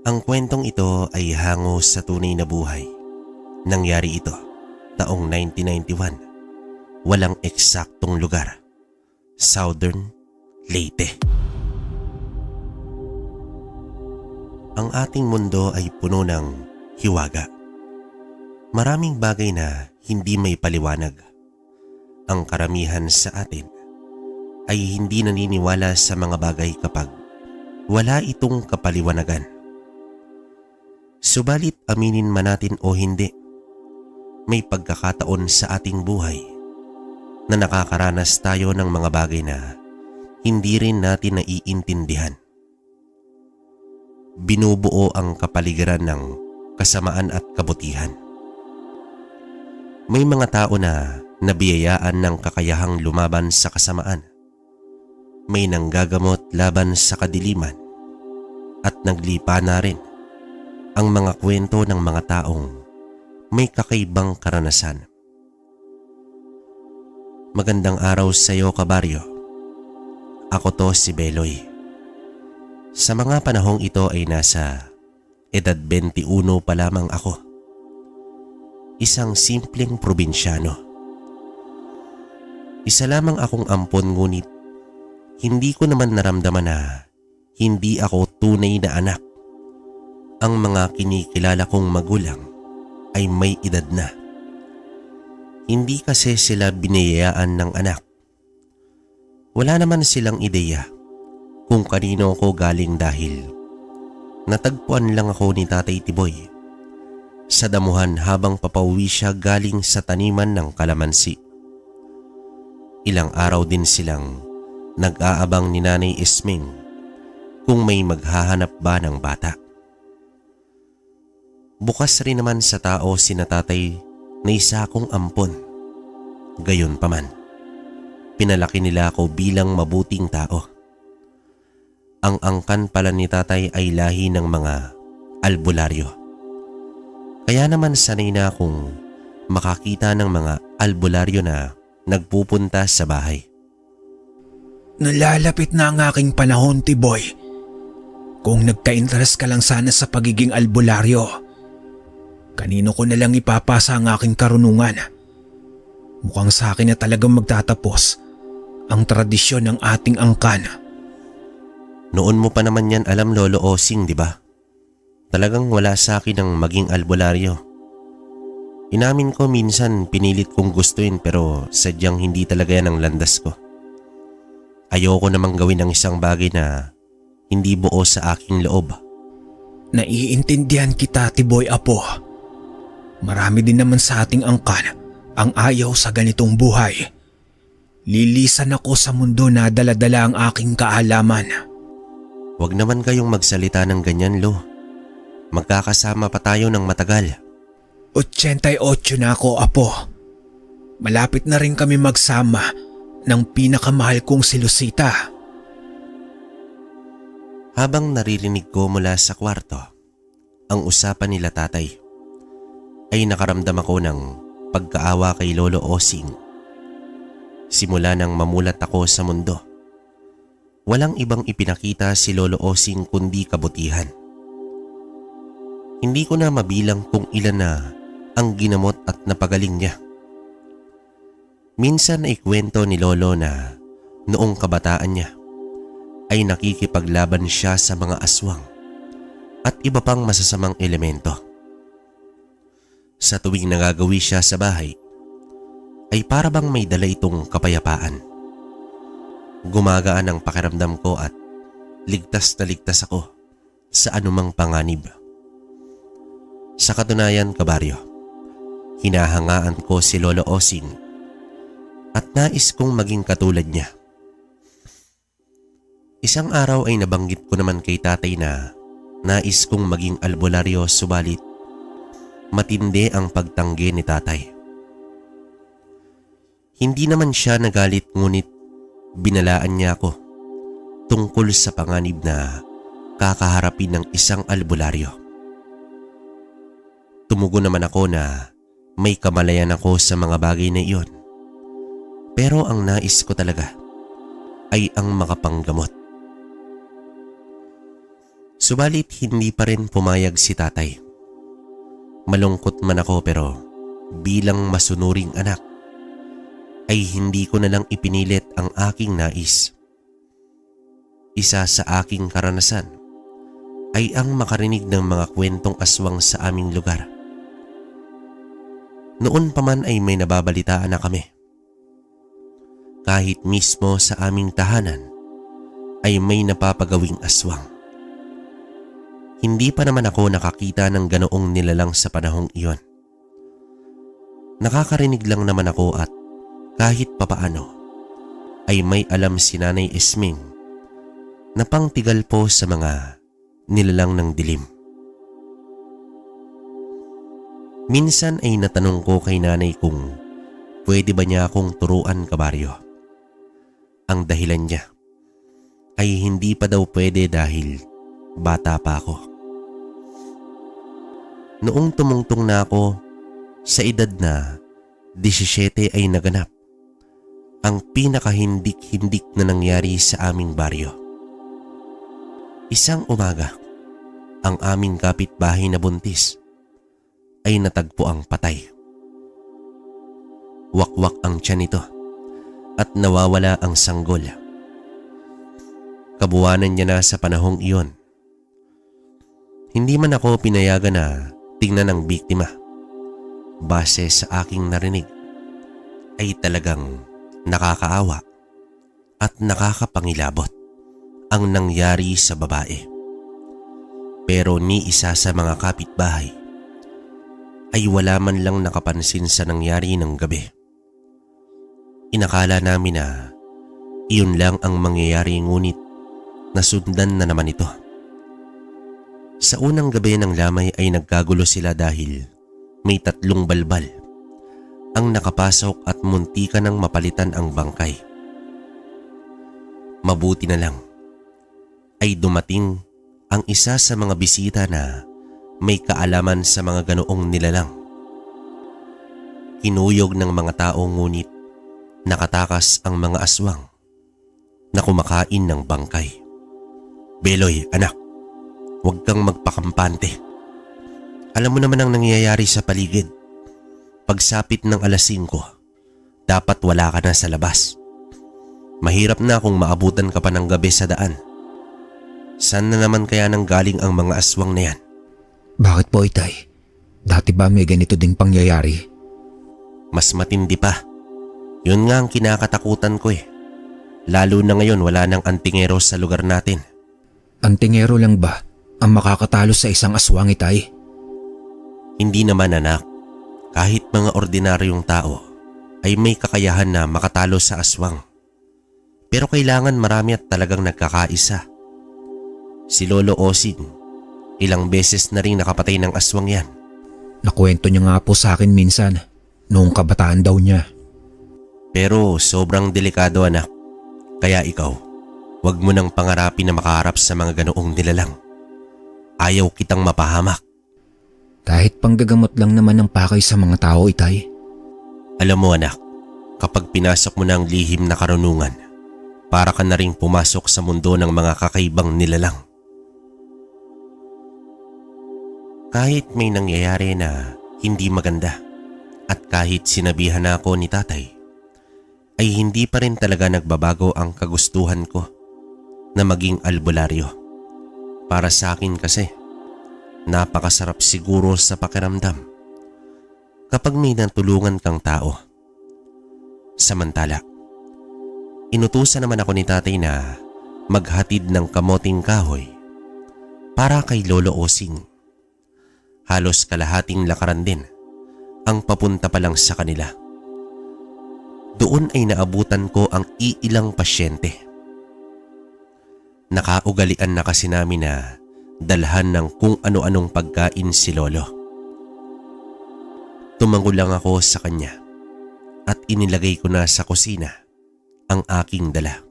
Ang kwentong ito ay hango sa tunay na buhay. Nangyari ito taong 1991. Walang eksaktong lugar. Southern Leyte. Ang ating mundo ay puno ng hiwaga. Maraming bagay na hindi may paliwanag. Ang karamihan sa atin ay hindi naniniwala sa mga bagay kapag wala itong kapaliwanagan. Subalit aminin man natin o hindi, may pagkakataon sa ating buhay na nakakaranas tayo ng mga bagay na hindi rin natin naiintindihan. Binubuo ang kapaligiran ng kasamaan at kabutihan. May mga tao na nabiyayaan ng kakayahang lumaban sa kasamaan. May nanggagamot laban sa kadiliman at naglipa na rin ang mga kwento ng mga taong may kakaibang karanasan. Magandang araw sa iyo, kabaryo. Ako to si Beloy. Sa mga panahong ito ay nasa edad 21 pa lamang ako. Isang simpleng probinsyano. Isa lamang akong ampon, ngunit hindi ko naman naramdaman na hindi ako tunay na anak. Ang mga kinikilala kong magulang ay may edad na. Hindi kasi sila biniyayaan ng anak. Wala naman silang ideya kung kanino ako galing dahil natagpuan lang ako ni Tatay Tiboy sa damuhan habang papauwi siya galing sa taniman ng kalamansi. Ilang araw din silang nag-aabang ni Nanay Isming kung may maghahanap ba ng bata. Bukas rin naman sa tao sina tatay na isa akong ampon. Gayon pa man, pinalaki nila ako bilang mabuting tao. Ang angkan pala ni tatay ay lahi ng mga albularyo. Kaya naman sanay na akong makakita ng mga albularyo na nagpupunta sa bahay. Nalalapit na ang aking panahon, Tiboy. Kung nagka-interest ka lang sana sa pagiging albularyo, kanino ko na lang ipapasa ang aking karunungan? Mukhang sa akin na talagang magtatapos ang tradisyon ng ating angkan. Noon mo pa naman yan alam, Lolo Osing, di ba? Talagang wala sa akin ang maging albularyo. Inamin ko minsan pinilit kong gustuin pero sadyang hindi talaga yan ang landas ko. Ayoko namang gawin ang isang bagay na hindi buo sa aking loob. Naiintindihan kita, Tiboy Apo. Marami din naman sa ating angkan ang ayaw sa ganitong buhay. Lilisan ako sa mundo na dala-dala ang aking kaalaman. Huwag naman kayong magsalita ng ganyan, Lo. Magkakasama pa tayo ng matagal. 88 na ako, Apo. Malapit na rin kami magsama ng pinakamahal kong si Lucita. Habang naririnig ko mula sa kwarto ang usapan nila tatay, ay nakaramdam ako ng pagkaawa kay Lolo Osing. Simula nang mamulat ako sa mundo, walang ibang ipinakita si Lolo Osing kundi kabutihan. Hindi ko na mabilang kung ilan na ang ginamot at napagaling niya. Minsan ay kwento ni Lolo na noong kabataan niya ay nakikipaglaban siya sa mga aswang at iba pang masasamang elemento. Sa tuwing nagagawi siya sa bahay, ay para bang may dala itong kapayapaan. Gumagaan ang pakiramdam ko at ligtas na ligtas ako sa anumang panganib. Sa katunayan, kabaryo, hinahangaan ko si Lolo Osing at nais kong maging katulad niya. Isang araw ay nabanggit ko naman kay tatay na nais kong maging albularyo, subalit matindi ang pagtanggi ni tatay. Hindi naman siya nagalit, ngunit binalaan niya ako tungkol sa panganib na kakaharapin ng isang albularyo. Tumugon naman ako na may kamalayan ako sa mga bagay na iyon. Pero ang nais ko talaga ay ang makapanggamot. Subalit hindi pa rin pumayag si tatay. Malungkot man ako pero bilang masunuring anak ay hindi ko na lang ipinilit ang aking nais. Isa sa aking karanasan ay ang makarinig ng mga kwentong aswang sa aming lugar. Noon pa man ay may nababalitaan na kami. Kahit mismo sa aming tahanan ay may napapagawing aswang. Hindi pa naman ako nakakita ng ganoong nilalang sa panahong iyon. Nakakarinig lang naman ako at kahit papaano ay may alam si Nanay Esming na pangtigal po sa mga nilalang ng dilim. Minsan ay natanong ko kay nanay kung pwede ba niya akong turuan kabaryo. Ang dahilan niya ay hindi pa daw pwede dahil bata pa ako. Noong tumungtong na ako sa edad na 17 ay naganap ang pinakahindik-hindik na nangyari sa aming baryo. Isang umaga, ang aming kapitbahay na buntis ay natagpo ang patay. Wakwak ang tiyan nito at nawawala ang sanggol. Kabuwanan niya na sa panahong iyon. Hindi man ako pinayagan na tingnan ang biktima. Base sa aking narinig ay talagang nakakaawa at nakakapangilabot ang nangyari sa babae. Pero ni isa sa mga kapitbahay ay wala man lang nakapansin sa nangyari ng gabi. Inakala namin na iyon lang ang mangyayari, ngunit nasundan na naman ito. Sa unang gabi ng lamay ay nagkagulo sila dahil may 3 balbal ang nakapasok at muntika ng mapalitan ang bangkay. Mabuti na lang ay dumating ang isa sa mga bisita na may kaalaman sa mga ganoong nilalang. Kinuyog ng mga tao, ngunit nakatakas ang mga aswang na kumakain ng bangkay. Beloy, anak, huwag kang magpakampante. Alam mo naman ang nangyayari sa paligid. Pagsapit ng 5:00, dapat wala ka na sa labas. Mahirap na kung maabutan ka pa ng gabi sa daan. Saan na naman kaya nang galing ang mga aswang na yan? Bakit po, Itay? Dati ba may ganito ding pangyayari? Mas matindi pa. Yun nga ang kinakatakutan ko eh. Lalo na ngayon wala nang antingero sa lugar natin. Antingero lang ba ang makakatalo sa isang aswang, Itay? Hindi naman, anak. Kahit mga ordinaryong tao ay may kakayahan na makatalo sa aswang. Pero kailangan marami at talagang nagkakaisa. Si Lolo Osing, ilang beses na rin nakapatay ng aswang yan. Nakwento niya nga po sa akin minsan, noong kabataan daw niya. Pero sobrang delikado, anak. Kaya ikaw, huwag mo nang pangarapin na makaharap sa mga ganoong nilalang. Ayaw kitang mapahamak. Kahit panggagamot lang naman ang pakay sa mga tao, Itay. Alam mo, anak, kapag pinasok mo na ang lihim na karunungan, para ka na ring pumasok sa mundo ng mga kakaibang nilalang. Kahit may nangyayari na hindi maganda at kahit sinabihan na ako ni tatay, ay hindi pa rin talaga nagbabago ang kagustuhan ko na maging albularyo. Para sa akin kasi, napakasarap siguro sa pakiramdam kapag may natulungan kang tao. Samantala, inutusan naman ako ni tatay na maghatid ng kamoting kahoy para kay Lolo Osing. Halos kalahating lakaran din ang papunta pa lang sa kanila. Doon ay naabutan ko ang iilang pasyente. Nakaugalian na kasi namin na dalhan ng kung ano-anong pagkain si Lolo. Tumango lang ako sa kanya at inilagay ko na sa kusina ang aking dala.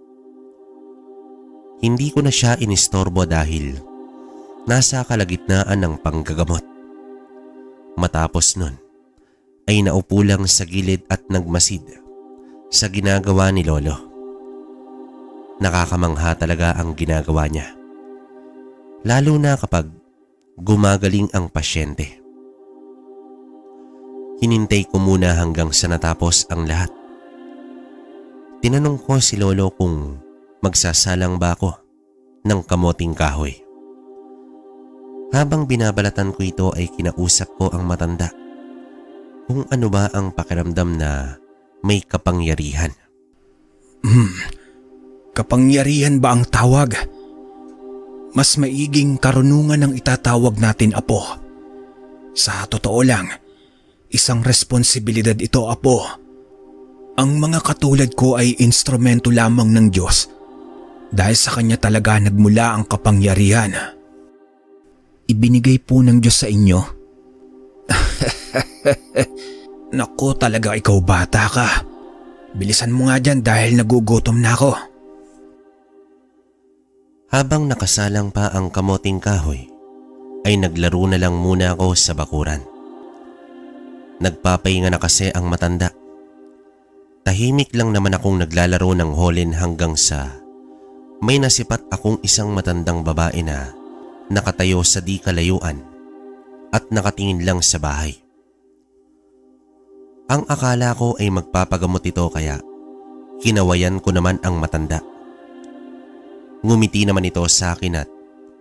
Hindi ko na siya inistorbo dahil nasa kalagitnaan ng panggagamot. Matapos nun ay naupo lang sa gilid at nagmasid sa ginagawa ni Lolo. Nakakamangha talaga ang ginagawa niya. Lalo na kapag gumagaling ang pasyente. Hinintay ko muna hanggang sa natapos ang lahat. Tinanong ko si Lolo kung magsasalang ba ako ng kamoting kahoy. Habang binabalatan ko ito ay kinausap ko ang matanda kung ano ba ang pakiramdam na may kapangyarihan. Kapangyarihan ba ang tawag? Mas maiging karunungan ang itatawag natin, Apo. Sa totoo lang, isang responsibilidad ito, Apo. Ang mga katulad ko ay instrumento lamang ng Diyos dahil sa Kanya talaga nagmula ang kapangyarihan. Ibinigay po ng Diyos sa inyo? Naku, talaga ikaw bata ka. Bilisan mo nga dyan dahil nagugutom na ako. Habang nakasalang pa ang kamoting kahoy, ay naglaro na lang muna ako sa bakuran. Nagpapahinga na kasi ang matanda. Tahimik lang naman akong naglalaro ng holin hanggang sa may nasipat akong isang matandang babae na nakatayo sa di kalayuan at nakatingin lang sa bahay. Ang akala ko ay magpapagamot ito kaya kinawayan ko naman ang matanda. Ngumiti naman ito sa akin at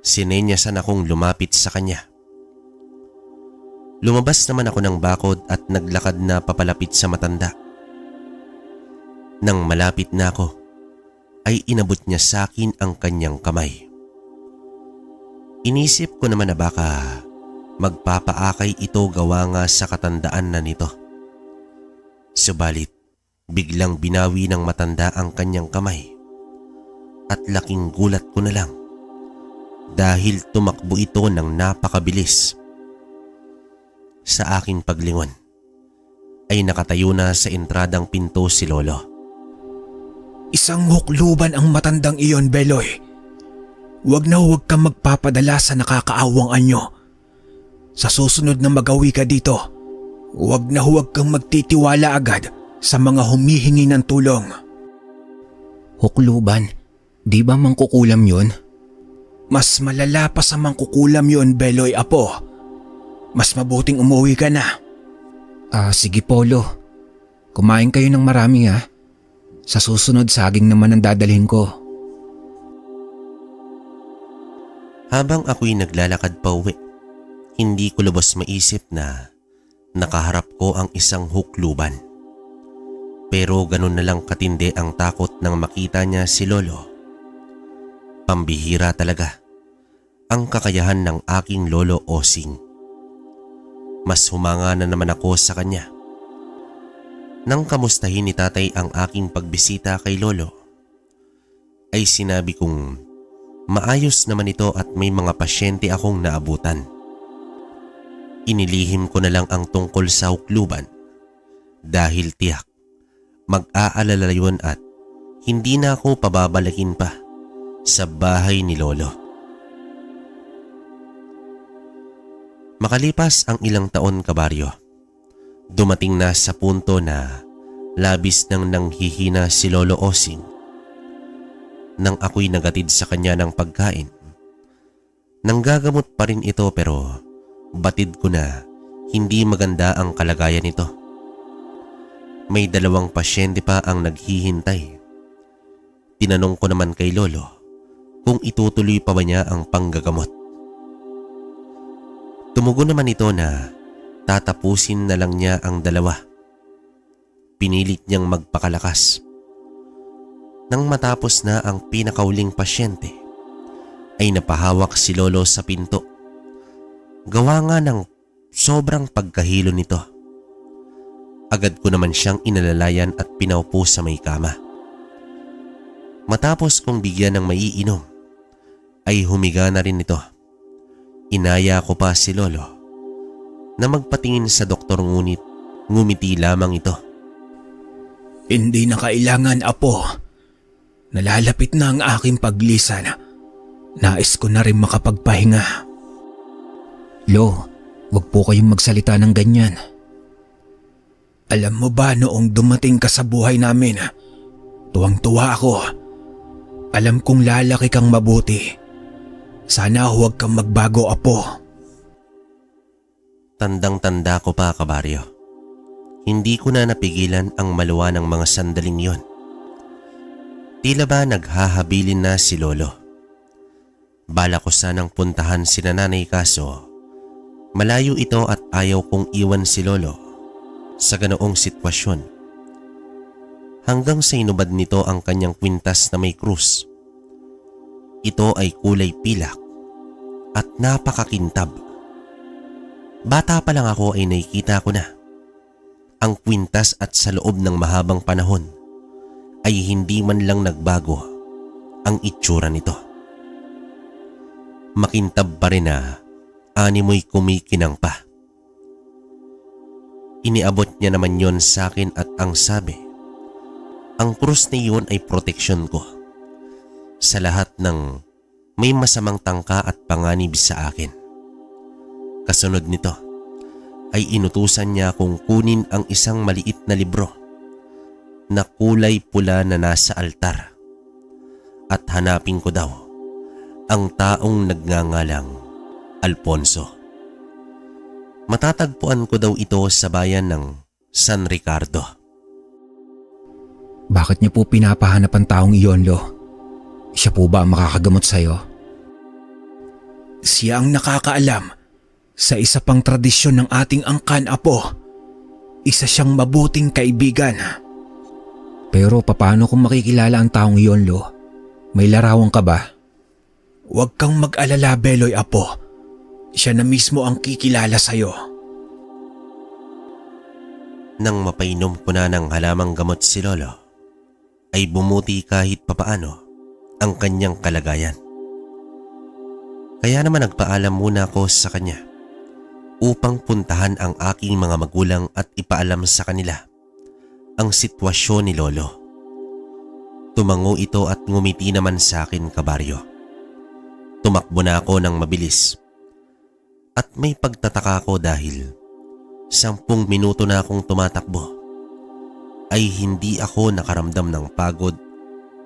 sinenyasan akong lumapit sa kanya. Lumabas naman ako ng bakod at naglakad na papalapit sa matanda. Nang malapit na ako, ay inabot niya sa akin ang kanyang kamay. Inisip ko naman na baka magpapaakay ito gawa nga sa katandaan na nito. Subalit, biglang binawi ng matanda ang kanyang kamay at laking gulat ko na lang dahil tumakbo ito ng napakabilis. Sa aking paglingon ay nakatayo na sa entradang pinto si Lolo. Isang hukluban ang matandang iyon, Beloy. Huwag na huwag kang magpapadala sa nakakaawang anyo. Sa susunod na magawi ka dito, huwag na huwag kang magtitiwala agad sa mga humihingi ng tulong. Hukluban? Di ba mangkukulam yun? Mas malala pa sa mangkukulam yun, Beloy, Apo. Mas mabuting umuwi ka na. Sige, Polo. Kumain kayo ng marami, ha? Sa susunod, saging naman ang dadalhin ko. Habang ako'y naglalakad pa uwi, hindi ko lubos maisip na nakaharap ko ang isang hukluban. Pero ganun na lang katindi ang takot nang makita niya si Lolo. Pambihira talaga ang kakayahan ng aking Lolo Osing. Mas humanga na naman ako sa kanya. Nang kamustahin ni tatay ang aking pagbisita kay Lolo, ay sinabi kong maayos naman ito at may mga pasyente akong naabutan. Inilihim ko na lang ang tungkol sa hukluban dahil tiyak mag-aalala yun at hindi na ako pababalakin pa sa bahay ni Lolo. Makalipas ang ilang taon, kabaryo, dumating na sa punto na labis nang nanghihina si Lolo Osing. Nang ako'y nagatid sa kanya ng pagkain, nanggagamot pa rin ito pero batid ko na hindi maganda ang kalagayan nito. May 2 pasyente pa ang naghihintay. Tinanong ko naman kay Lolo kung itutuloy pa ba niya ang panggagamot. Tumugon naman ito na tatapusin na lang niya ang 2. Pinilit niyang magpakalakas. Nang matapos na ang pinakauling pasyente, ay napahawak si Lolo sa pinto. Gawa nga ng sobrang pagkahilo nito. Agad ko naman siyang inalalayan at pinaupo sa may kama. Matapos kong bigyan ng maiinom, ay humiga na rin ito. Inaya ko pa si Lolo na magpatingin sa doktor, ngunit ngumiti lamang ito. Hindi na kailangan, Apo. Nalalapit na ang aking paglisan. Nais ko na rin makapagpahinga. Lo, wag po kayong magsalita ng ganyan. Alam mo ba noong dumating ka sa buhay namin, tuwang-tuwa ako. Alam kong lalaki kang mabuti. Sana huwag kang magbago, Apo. Tandang-tanda ko pa, kabaryo. Hindi ko na napigilan ang maluwa ng mga sandaling yon. Tila ba naghahabilin na si Lolo. Bala ko sanang puntahan si nanay kaso malayo ito at ayaw kong iwan si Lolo sa ganoong sitwasyon. Hanggang sa inubad nito ang kanyang kwintas na may krus. Ito ay kulay pilak at napakakintab. Bata pa lang ako ay nakikita ko na ang kwintas at sa loob ng mahabang panahon ay hindi man lang nagbago ang itsura nito. Makintab pa rin na animoy kumikinang pa. Iniabot niya naman yon sa akin at ang sabi, ang krus na iyon ay proteksyon ko sa lahat ng may masamang tangka at panganib sa akin. Kasunod nito ay inutusan niya akong kunin ang isang maliit na libro na kulay pula na nasa altar at hanapin ko daw ang taong nagngangalang Alfonso. Matatagpuan ko daw ito sa bayan ng San Ricardo. Bakit niyo po pinapahanap ang taong iyon, Lo? Siya po ba ang makakagamot sa'yo? Siya ang nakakaalam sa isa pang tradisyon ng ating angkan, Apo. Isa siyang mabuting kaibigan. Pero paano kung makikilala ang taong iyon, Lo? May larawan ka ba? Huwag kang mag-alala, Beloy, Apo. Siya na mismo ang kikilala sa'yo. Nang mapainom ko na ng halamang gamot si Lolo, ay bumuti kahit papaano ang kanyang kalagayan. Kaya naman nagpaalam muna ako sa kanya upang puntahan ang aking mga magulang at ipaalam sa kanila ang sitwasyon ni Lolo. Tumango ito at ngumiti naman sa akin, kabaryo. Tumakbo na ako ng mabilis at may pagtataka ko dahil 10 minuto na akong tumatakbo ay hindi ako nakaramdam ng pagod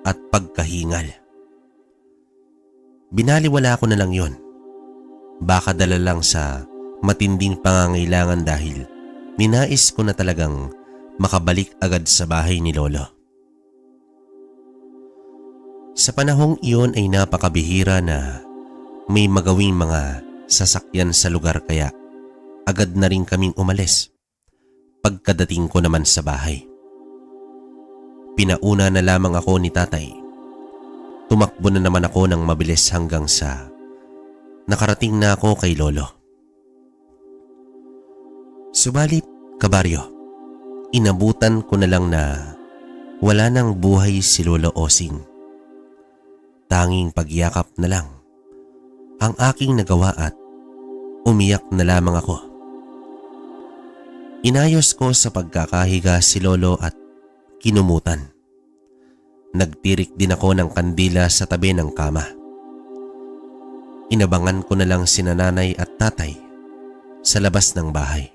at pagkahingal. Binaliwala ko na lang yon. Baka dala lang sa matinding pangangailangan dahil ninais ko na talagang makabalik agad sa bahay ni Lolo. Sa panahong iyon ay napakabihira na may magawing mga sasakyan sa lugar kaya agad na rin kaming umalis pagkadating ko naman sa bahay. Pinauna na lamang ako ni tatay. Tumakbo na naman ako ng mabilis hanggang sa nakarating na ako kay Lolo. Subalit, kabaryo, inabutan ko na lang na wala nang buhay si Lolo Osing. Tanging pagyakap na lang ang aking nagawa at umiyak na lamang ako. Inayos ko sa pagkakahiga si Lolo at kinumutan. Nagtirik din ako ng kandila sa tabi ng kama. Inabangan ko na lang sina nanay at tatay sa labas ng bahay.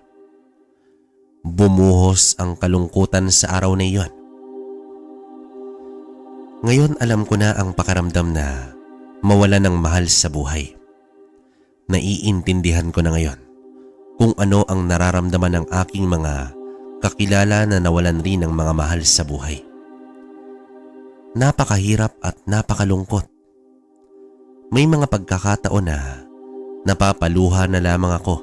Bumuhos ang kalungkutan sa araw na iyon. Ngayon alam ko na ang pakaramdam na mawala ng mahal sa buhay. Naiintindihan ko na ngayon kung ano ang nararamdaman ng aking mga kakilala na nawalan rin ng mga mahal sa buhay. Napakahirap at napakalungkot. May mga pagkakataon na napapaluha na lamang ako.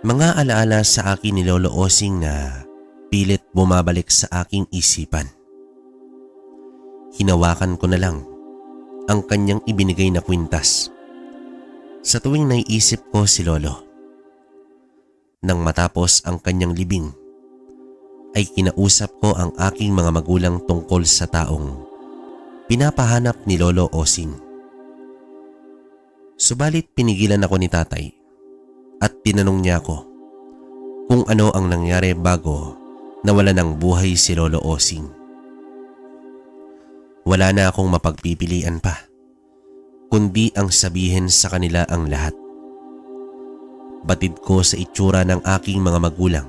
Mga alaala sa akin ni Lolo Osing na pilit bumabalik sa aking isipan. Hinawakan ko na lang ang kanyang ibinigay na kwintas sa tuwing naiisip ko si Lolo. Nang matapos ang kanyang libing, ay kinausap ko ang aking mga magulang tungkol sa taong pinapahanap ni Lolo Osing. Subalit pinigilan ako ni tatay at tinanong niya ako kung ano ang nangyari bago nawala ng buhay si Lolo Osing. Wala na akong mapagpipilian pa, kundi ang sabihin sa kanila ang lahat. Batid ko sa itsura ng aking mga magulang,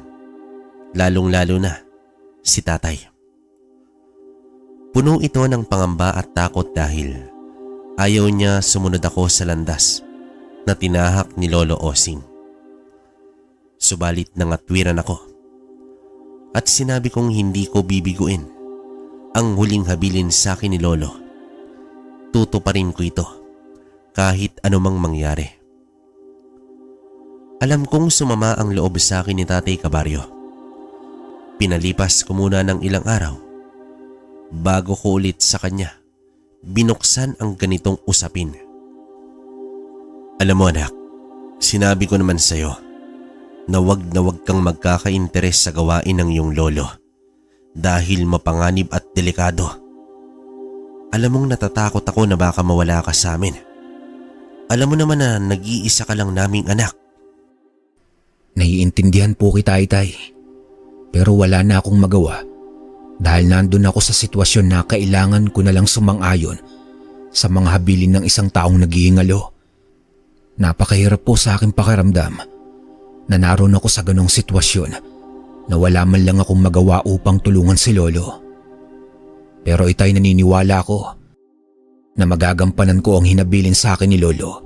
lalong-lalo na si tatay. Puno ito ng pangamba at takot dahil Ayaw niya sumunod ako sa landas na tinahak ni Lolo Osing. Subalit nangatwiran ako at sinabi kong hindi ko bibiguin ang huling habilin sa akin ni Lolo. Tutuparin ko ito kahit anumang mangyari. Alam kong sumama ang loob sa akin ni Tatay Cabarrio. Pinalipas ko muna ng ilang araw bago ko ulit sa kanya binuksan ang ganitong usapin. Alam mo anak, sinabi ko naman sa'yo na wag kang magkaka-interes sa gawain ng iyong lolo dahil mapanganib at delikado. Alam mong natatakot ako na baka mawala ka sa amin. Alam mo naman na nag-iisa ka lang naming anak. Naiintindihan po kita, Itay. Pero wala na akong magawa dahil nandun ako sa sitwasyon na kailangan ko na lang sumang-ayon sa mga habilin ng isang taong naghihingalo. Napakahirap po sa aking pakiramdam na naroon ako sa ganong sitwasyon na wala man lang akong magawa upang tulungan si Lolo. Pero Itay, naniniwala ako na magagampanan ko ang hinabilin sa akin ni Lolo.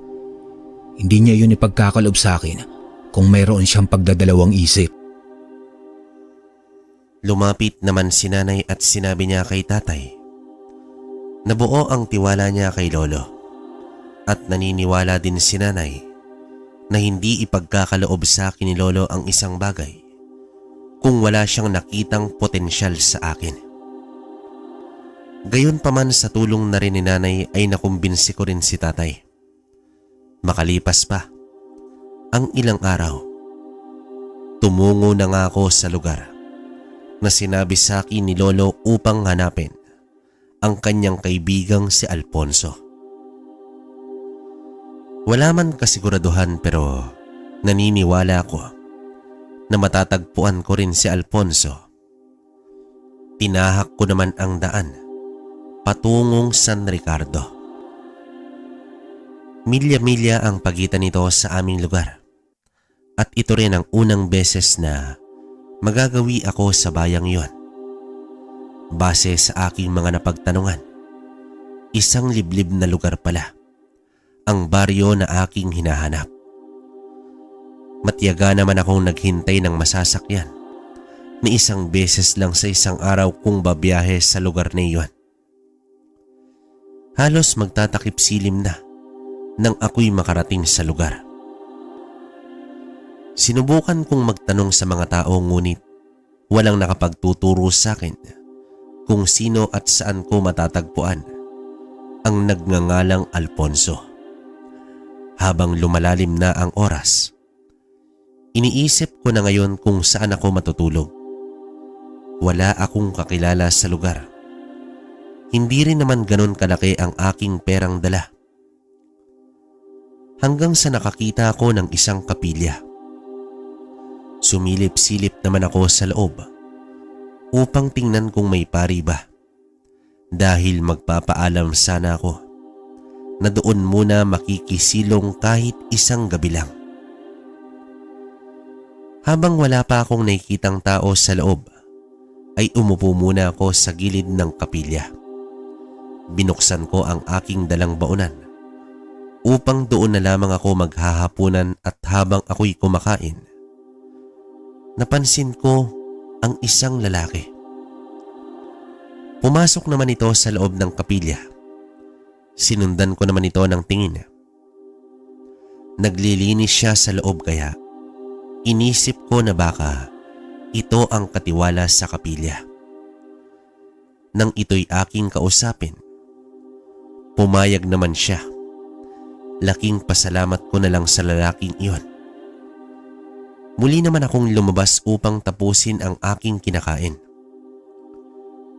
Hindi niya yun ipagkakalob sa akin kung mayroon siyang pagdadalawang isip. Lumapit naman si nanay at sinabi niya kay tatay na buo ang tiwala niya kay Lolo at naniniwala din si nanay na hindi ipagkakaloob sa akin ni Lolo ang isang bagay kung wala siyang nakitang potensyal sa akin. Gayunpaman sa tulong na rin ni nanay ay nakumbinsi ko rin si tatay. Makalipas pa ang ilang araw, tumungo na nga ako sa lugar na sinabi sa akin ni Lolo upang hanapin ang kanyang kaibigang si Alfonso. Wala man kasiguraduhan pero naniniwala ako na matatagpuan ko rin si Alfonso. Tinahak ko naman ang daan patungong San Ricardo. Milya-milya ang pagitan nito sa aming lugar at ito rin ang unang beses na magagawi ako sa bayang iyon. Base sa aking mga napagtanungan, isang liblib na lugar pala ang baryo na aking hinahanap. Matiyaga naman akong naghintay ng masasakyan ni isang beses lang sa isang araw kung babiyahe sa lugar na iyon. Halos magtatakip silim na nang ako'y makarating sa lugar. Sinubukan kong magtanong sa mga tao ngunit walang nakapagtuturo sa akin kung sino at saan ko matatagpuan ang nagngangalang Alfonso. Habang lumalalim na ang oras, iniisip ko na ngayon kung saan ako matutulog. Wala akong kakilala sa lugar. Hindi rin naman ganon kalaki ang aking perang dala. Hanggang sa nakakita ako ng isang kapilya. Sumilip-silip naman ako sa loob upang tingnan kung may pari ba dahil magpapaalam sana ako na doon muna makikisilong kahit isang gabi lang. Habang wala pa akong nakikitang tao sa loob ay umupo muna ako sa gilid ng kapilya. Binuksan ko ang aking dalang baunan upang doon na lamang ako maghahapunan at habang ako'y kumakain, napansin ko ang isang lalaki. Pumasok naman ito sa loob ng kapilya. Sinundan ko naman ito ng tingin. Naglilinis siya sa loob kaya inisip ko na baka ito ang katiwala sa kapilya. Nang ito'y aking kausapin, pumayag naman siya. Laking pasalamat ko na lang sa lalaking iyon. Muli naman akong lumabas upang tapusin ang aking kinakain.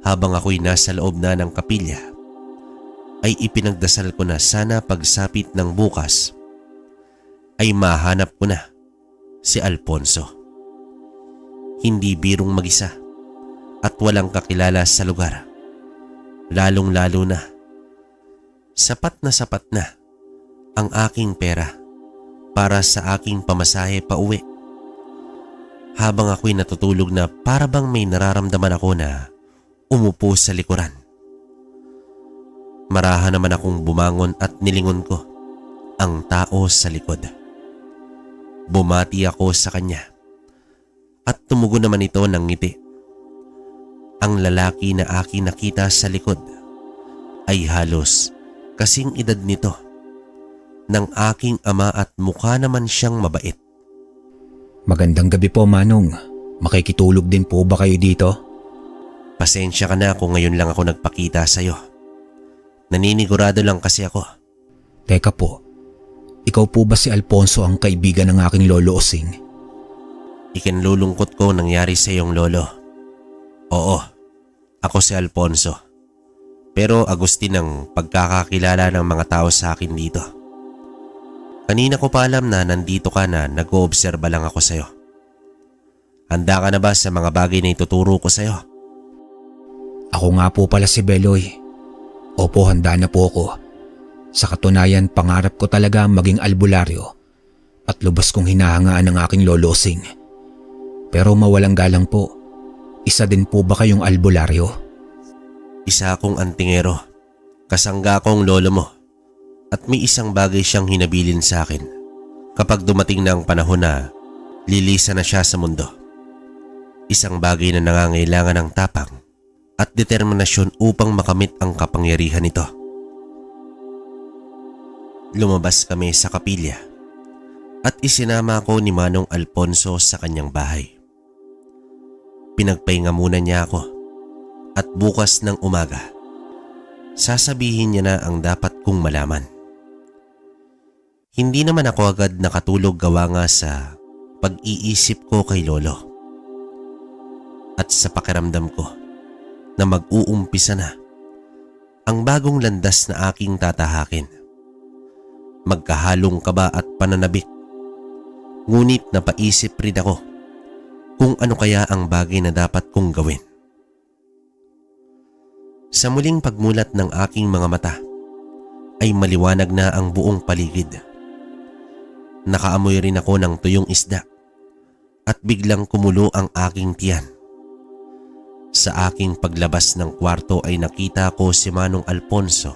Habang ako'y nasa loob na ng kapilya, ay ipinagdasal ko na sana pagsapit ng bukas ay mahanap ko na si Alfonso. Hindi birong mag-isa at walang kakilala sa lugar. Lalong-lalo na sapat na ang aking pera para sa aking pamasahe pa uwi. Habang ako'y natutulog na para bang may nararamdaman ako na umupo sa likuran. Marahan naman akong bumangon at nilingon ko ang tao sa likod. Bumati ako sa kanya at tumugon naman ito ng ngiti. Ang lalaki na aking nakita sa likod ay halos kasing edad nito ng aking ama at mukha naman siyang mabait. Magandang gabi po, Manong. Makikitulog din po ba kayo dito? Pasensya ka na kung ngayon lang ako nagpakita sa'yo. Naninigurado lang kasi ako. Teka po, ikaw po ba si Alfonso ang kaibigan ng aking lolo Osing? Ikinlulungkot ko nangyari sa iyong lolo. Oo, ako si Alfonso. Pero Agustin ang pagkakakilala ng mga tao sa akin dito. Kanina ko pa alam na nandito ka na nag-oobserba lang ako sa'yo. Handa ka na ba sa mga bagay na ituturo ko sa'yo? Ako nga po pala si Beloy. Opo, handa na po ako. Sa katunayan, pangarap ko talaga maging albularyo at lubos kong hinahangaan ng aking lolo Osing. Pero mawalang galang po, isa din po ba kayong albularyo? Isa akong antingero. Kasangga akong lolo mo. At may isang bagay siyang hinabilin sa akin kapag dumating na ang panahon na lilisa na siya sa mundo. Isang bagay na nangangailangan ng tapang at determinasyon upang makamit ang kapangyarihan nito. Lumabas kami sa kapilya at isinama ko ni Manong Alfonso sa kanyang bahay. Pinagpahinga muna niya ako at bukas ng umaga, sasabihin niya na ang dapat kong malaman. Hindi naman ako agad nakatulog gawa nga sa pag-iisip ko kay Lolo. At sa pakiramdam ko na mag-uumpisa na ang bagong landas na aking tatahakin. Magkahalong kaba at pananabik. Ngunit napaisip rin ako kung ano kaya ang bagay na dapat kong gawin. Sa muling pagmulat ng aking mga mata ay maliwanag na ang buong paligid. Nakaamoy rin ako ng tuyong isda at biglang kumulo ang aking tiyan. Sa aking paglabas ng kwarto ay nakita ko si Manong Alfonso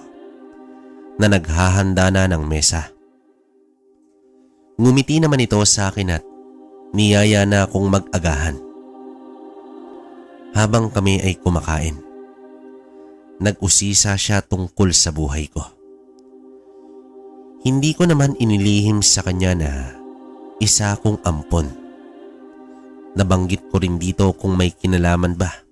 na naghahanda na ng mesa. Ngumiti naman ito sa akin at niyaya na akong mag-agahan. Habang kami ay kumakain, nag-usisa siya tungkol sa buhay ko. Hindi ko naman inilihim sa kanya na isa akong ampon. Nabanggit ko rin dito kung may kinalaman ba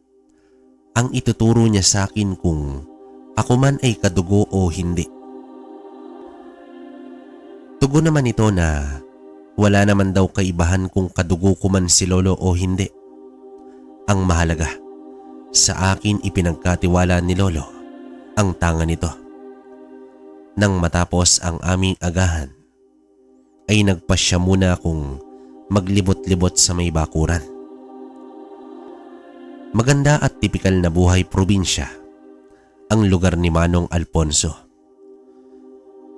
ang ituturo niya sa akin kung ako man ay kadugo o hindi. Tugon naman ito na wala naman daw kaibahan kung kadugo ko man si Lolo o hindi. Ang mahalaga, sa akin ipinagkatiwala ni Lolo ang tanga nito. Nang matapos ang aming agahan, ay nagpasya muna akong maglibot-libot sa may bakuran. Maganda at tipikal na buhay probinsya ang lugar ni Manong Alfonso.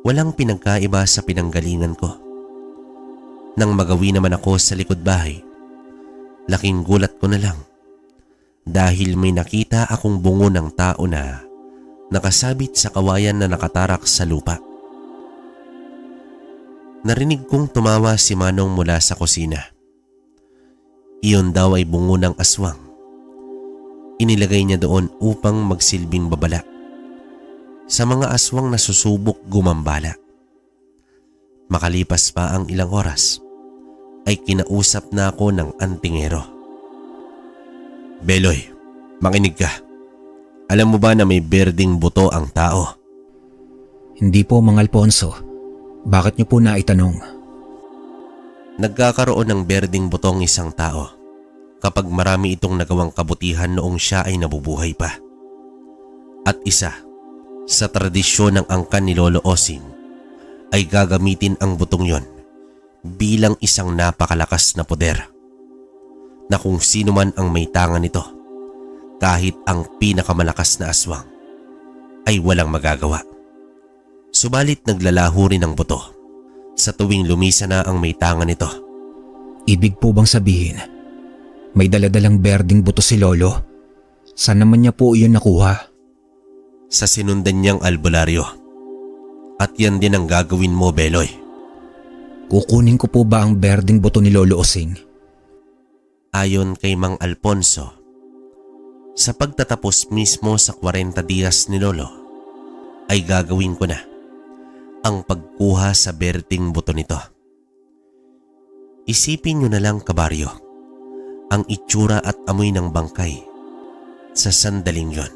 Walang pinagkaiba sa pinanggalingan ko. Nang magawi naman ako sa likod bahay, laking gulat ko na lang dahil may nakita akong bungo ng tao na nakasabit sa kawayan na nakatarak sa lupa. Narinig kong tumawa si Manong mula sa kusina. Iyon daw ay bungo ng aswang. Inilagay niya doon upang magsilbing babala sa mga aswang na susubok gumambala. Makalipas pa ang ilang oras, ay kinausap na ako ng antingero. Beloy, makinig ka. Alam mo ba na may berdeng buto ang tao? Hindi po, Mang Alfonso. Bakit niyo po naitanong? Nagkakaroon ng berdeng buto ang isang tao kapag marami itong nagawang kabutihan noong siya ay nabubuhay pa. At isa sa tradisyon ng angkan ni Lolo Osing ay gagamitin ang butong yon bilang isang napakalakas na poder na kung sino man ang may tangan nito, kahit ang pinakamalakas na aswang, ay walang magagawa. Subalit naglalaho rin ang buto sa tuwing lumisa na ang may tangan nito. Ibig po bang sabihin, may daladalang berdeng buto si Lolo? Saan naman niya po iyon nakuha? sa sinundan niyang albularyo. At yan din ang gagawin mo, Beloy. Kukunin ko po ba ang berdeng buto ni Lolo Osing? Ayon kay Mang Alfonso, sa pagtatapos mismo sa 40 diyas ni Lolo, ay gagawin ko na ang pagkuha sa berdeng buto nito. Isipin nyo na lang, kabaryo, ang itsura at amoy ng bangkay sa sandaling yon.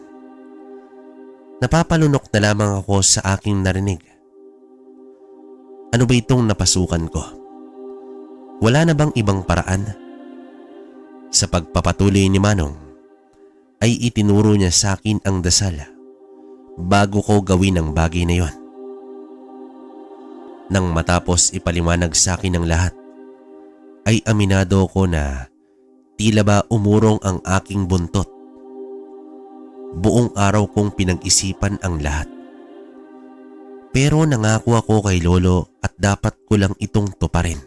Napapalunok na lamang ako sa aking narinig. Ano ba itong napasukan ko? Wala na bang ibang paraan? Sa pagpapatuloy ni Manong, ay itinuro niya sa akin ang dasal bago ko gawin ang bagay na yon. Nang matapos ipaliwanag sa akin ang lahat, ay aminado ko na tila ba umurong ang aking buntot. Buong araw kong pinag-isipan ang lahat. Pero nangako ako kay Lolo at dapat ko lang itong tuparin.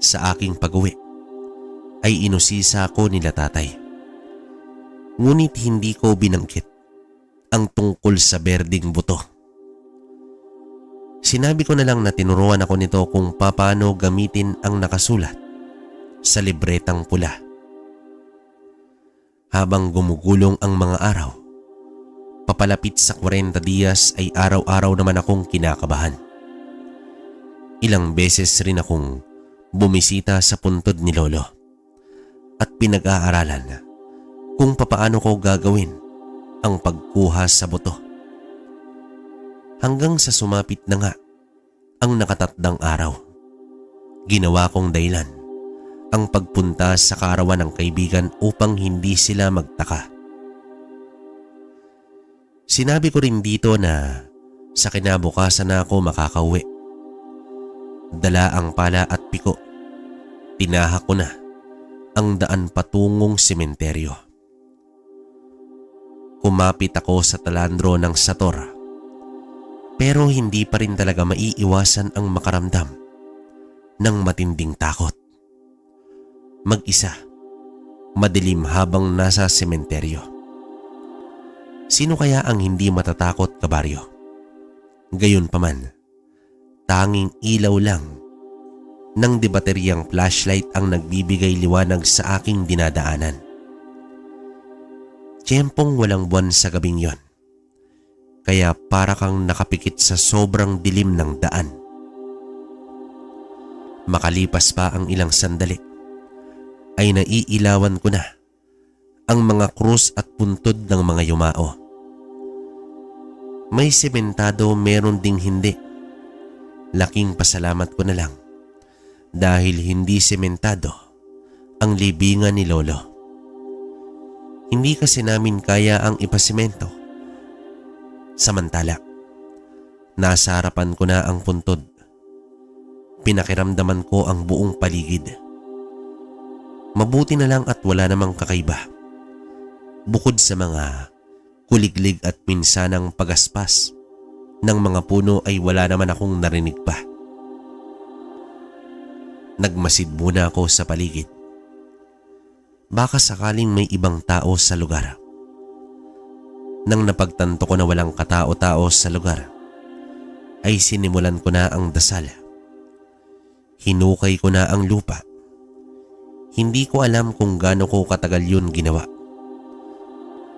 Sa aking pag-uwi, ay inusisa ko nila tatay. Ngunit hindi ko binanggit ang tungkol sa berdeng buto. Sinabi ko na lang na tinuruan ako nito kung paano gamitin ang nakasulat sa libretang pula. Habang gumugulong ang mga araw, papalapit sa 40 diyas ay araw-araw naman akong kinakabahan. Ilang beses rin akong bumisita sa puntod ni Lolo at pinag-aaralan kung papaano ko gagawin ang pagkuha sa buto. Hanggang sa sumapit na nga ang nakatatdang araw, ginawa kong dahilan ang pagpunta sa kaarawan ng kaibigan upang hindi sila magtaka. Sinabi ko rin dito na sa kinabukasan na ako makakauwi. Dala ang pala at piko. Tinahak ko na ang daan patungong sementeryo. Kumapit ako sa talandro ng Sator, pero hindi pa rin talaga maiiwasan ang makaramdam ng matinding takot. Mag-isa, madilim habang nasa sementeryo. Sino kaya ang hindi matatakot, kabaryo? Gayunpaman, tanging ilaw lang ng debateryang flashlight ang nagbibigay liwanag sa aking dinadaanan. Tiyempong walang buwan sa gabing yon, kaya para kang nakapikit sa sobrang dilim ng daan. Makalipas pa ang ilang sandali, ay naiilawan ko na ang mga krus at puntod ng mga yumao. May sementado, meron ding hindi. Laking pasalamat ko na lang dahil hindi sementado ang libingan ni Lolo. Hindi kasi namin kaya ang ipasemento. Samantala, nasa harapan ko na ang puntod. Pinakiramdaman ko ang buong paligid. Mabuti na lang at wala namang kakaiba. Bukod sa mga kuliglig at minsanang pagaspas ng mga puno ay wala naman akong narinig pa. Nagmasid muna ako sa paligid. Baka sakaling may ibang tao sa lugar. Nang napagtanto ko na walang katao-tao sa lugar, ay sinimulan ko na ang dasal. Hinukay ko na ang lupa. Hindi ko alam kung gaano ko katagal yun ginawa.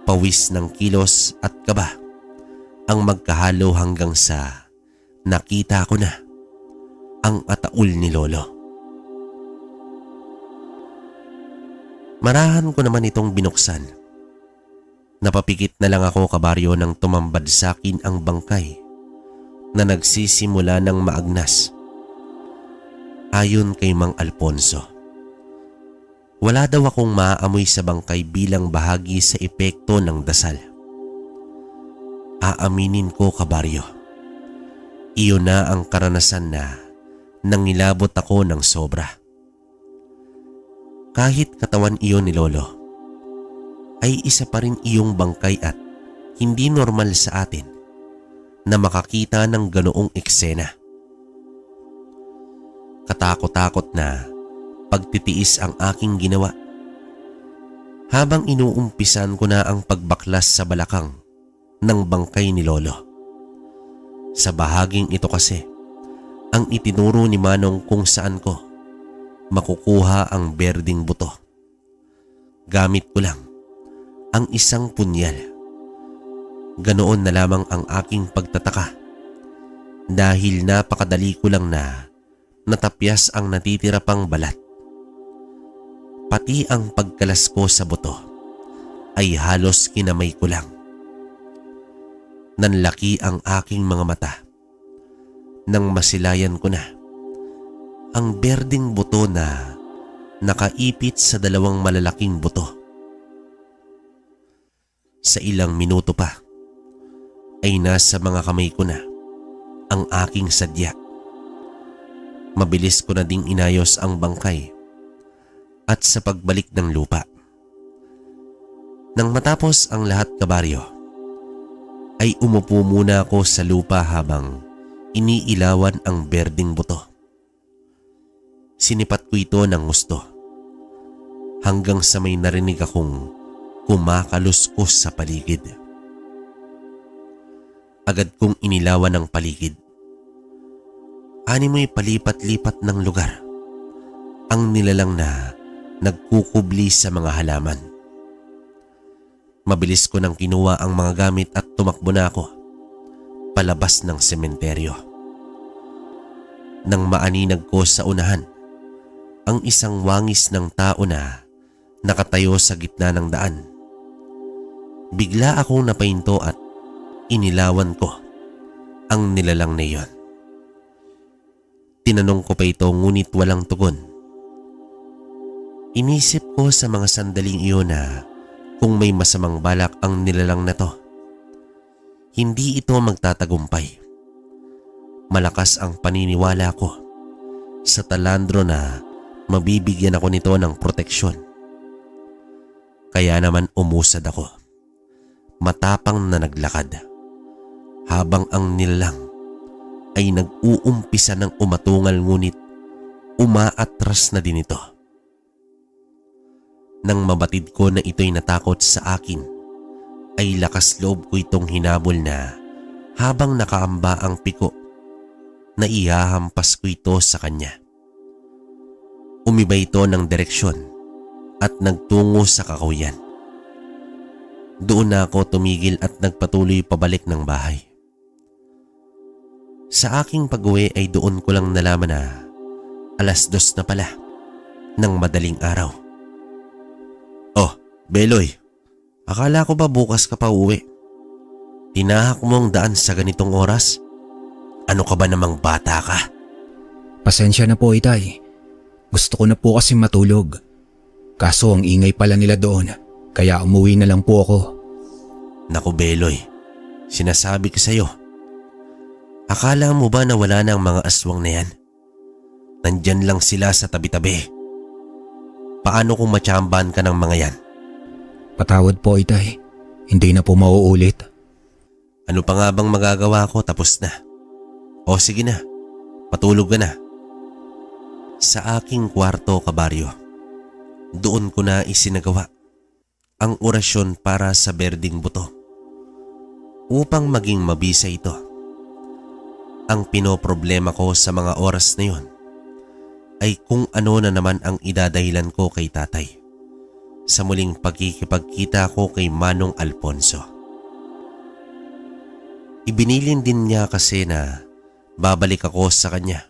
Pawis ng kilos at kaba ang magkahalo hanggang sa nakita ko na ang ataul ni Lolo. Marahan ko naman itong binuksan. Napapikit na lang ako, kabaryo, nang tumambad sa akin ang bangkay na nagsisimula ng maagnas. Ayon kay Mang Alfonso, wala daw akong maaamoy sa bangkay bilang bahagi sa epekto ng dasal. Aaminin ko, kabaryo, iyon na ang karanasan na nangilabot ako ng sobra. Kahit katawan iyon ni Lolo, ay isa pa rin iyong bangkay at hindi normal sa atin na makakita ng ganoong eksena. Katakot-takot na pagtitiis ang aking ginawa. Habang inuumpisan ko na ang pagbaklas sa balakang ng bangkay ni Lolo. Sa bahaging ito kasi, ang itinuro ni Manong kung saan ko makukuha ang berdeng buto. Gamit ko lang ang isang punyal. Ganoon na lamang ang aking pagtataka dahil napakadali ko lang na natapyas ang natitira pang balat. Pati ang pagkalas ko sa buto ay halos kinamay ko lang. Nanlaki ang aking mga mata nang masilayan ko na ang berdeng buto na nakaipit sa dalawang malalaking buto. Sa ilang minuto pa ay nasa mga kamay ko na ang aking sadya. Mabilis ko na ding inayos ang bangkay at sa pagbalik ng lupa. Nang matapos ang lahat, kabaryo, ay umupo muna ako sa lupa habang iniilawan ang berdeng buto. Sinipat ko ito ng gusto hanggang sa may narinig akong kumakaluskos sa paligid. Agad kong inilawan ang paligid. Animoy palipat-lipat ng lugar ang nilalang na nagkukubli sa mga halaman. Mabilis ko nang kinuha ang mga gamit at tumakbo na ako palabas ng sementeryo. Nang maaninag ko sa unahan ang isang wangis ng tao na nakatayo sa gitna ng daan, bigla akong napahinto at inilawan ko ang nilalang na iyon. Tinanong ko pa ito ngunit walang tugon. Inisip ko sa mga sandaling iyon na kung may masamang balak ang nilalang na to, hindi ito magtatagumpay. Malakas ang paniniwala ko sa talandro na mabibigyan ako nito ng proteksyon. Kaya naman umusad ako, matapang na naglakad, habang ang nilalang ay nag-uumpisa ng umatungal ngunit umaatras na din ito. Nang mabatid ko na ito'y natakot sa akin, ay lakas loob ko itong hinabol na habang nakaamba ang piko na ihahampas ko ito sa kanya. Umiba ito ng direksyon at nagtungo sa kakahuyan. Doon na ako tumigil at nagpatuloy pabalik ng bahay. Sa aking pag-uwi ay doon ko lang nalaman na 2:00 na pala ng madaling araw. Oh, Beloy, akala ko ba bukas ka pa uwi? Tinahak mo ang daan sa ganitong oras? Ano ka ba namang bata ka? Pasensya na po, Itay. Gusto ko na po kasi matulog. Kaso ang ingay pala nila doon, kaya umuwi na lang po ako. Naku Beloy, sinasabi ko sa'yo. Akala mo ba na wala na ang mga aswang na yan? Nandyan lang sila sa tabi-tabi. Paano kung matsambahan ka ng mga yan? Patawad po, Itay. Hindi na po mauulit. Ano pa nga bang magagawa ko, tapos na? O sige na, patulog ka na. Sa aking kwarto, kabaryo, doon ko na isinagawa ang orasyon para sa berdeng buto upang maging mabisa ito. Ang pinoproblema ko sa mga oras na yon ay kung ano na naman ang idadahilan ko kay tatay sa muling pagkikipagkita ko kay Manong Alfonso. Ibinilin din niya kasi na babalik ako sa kanya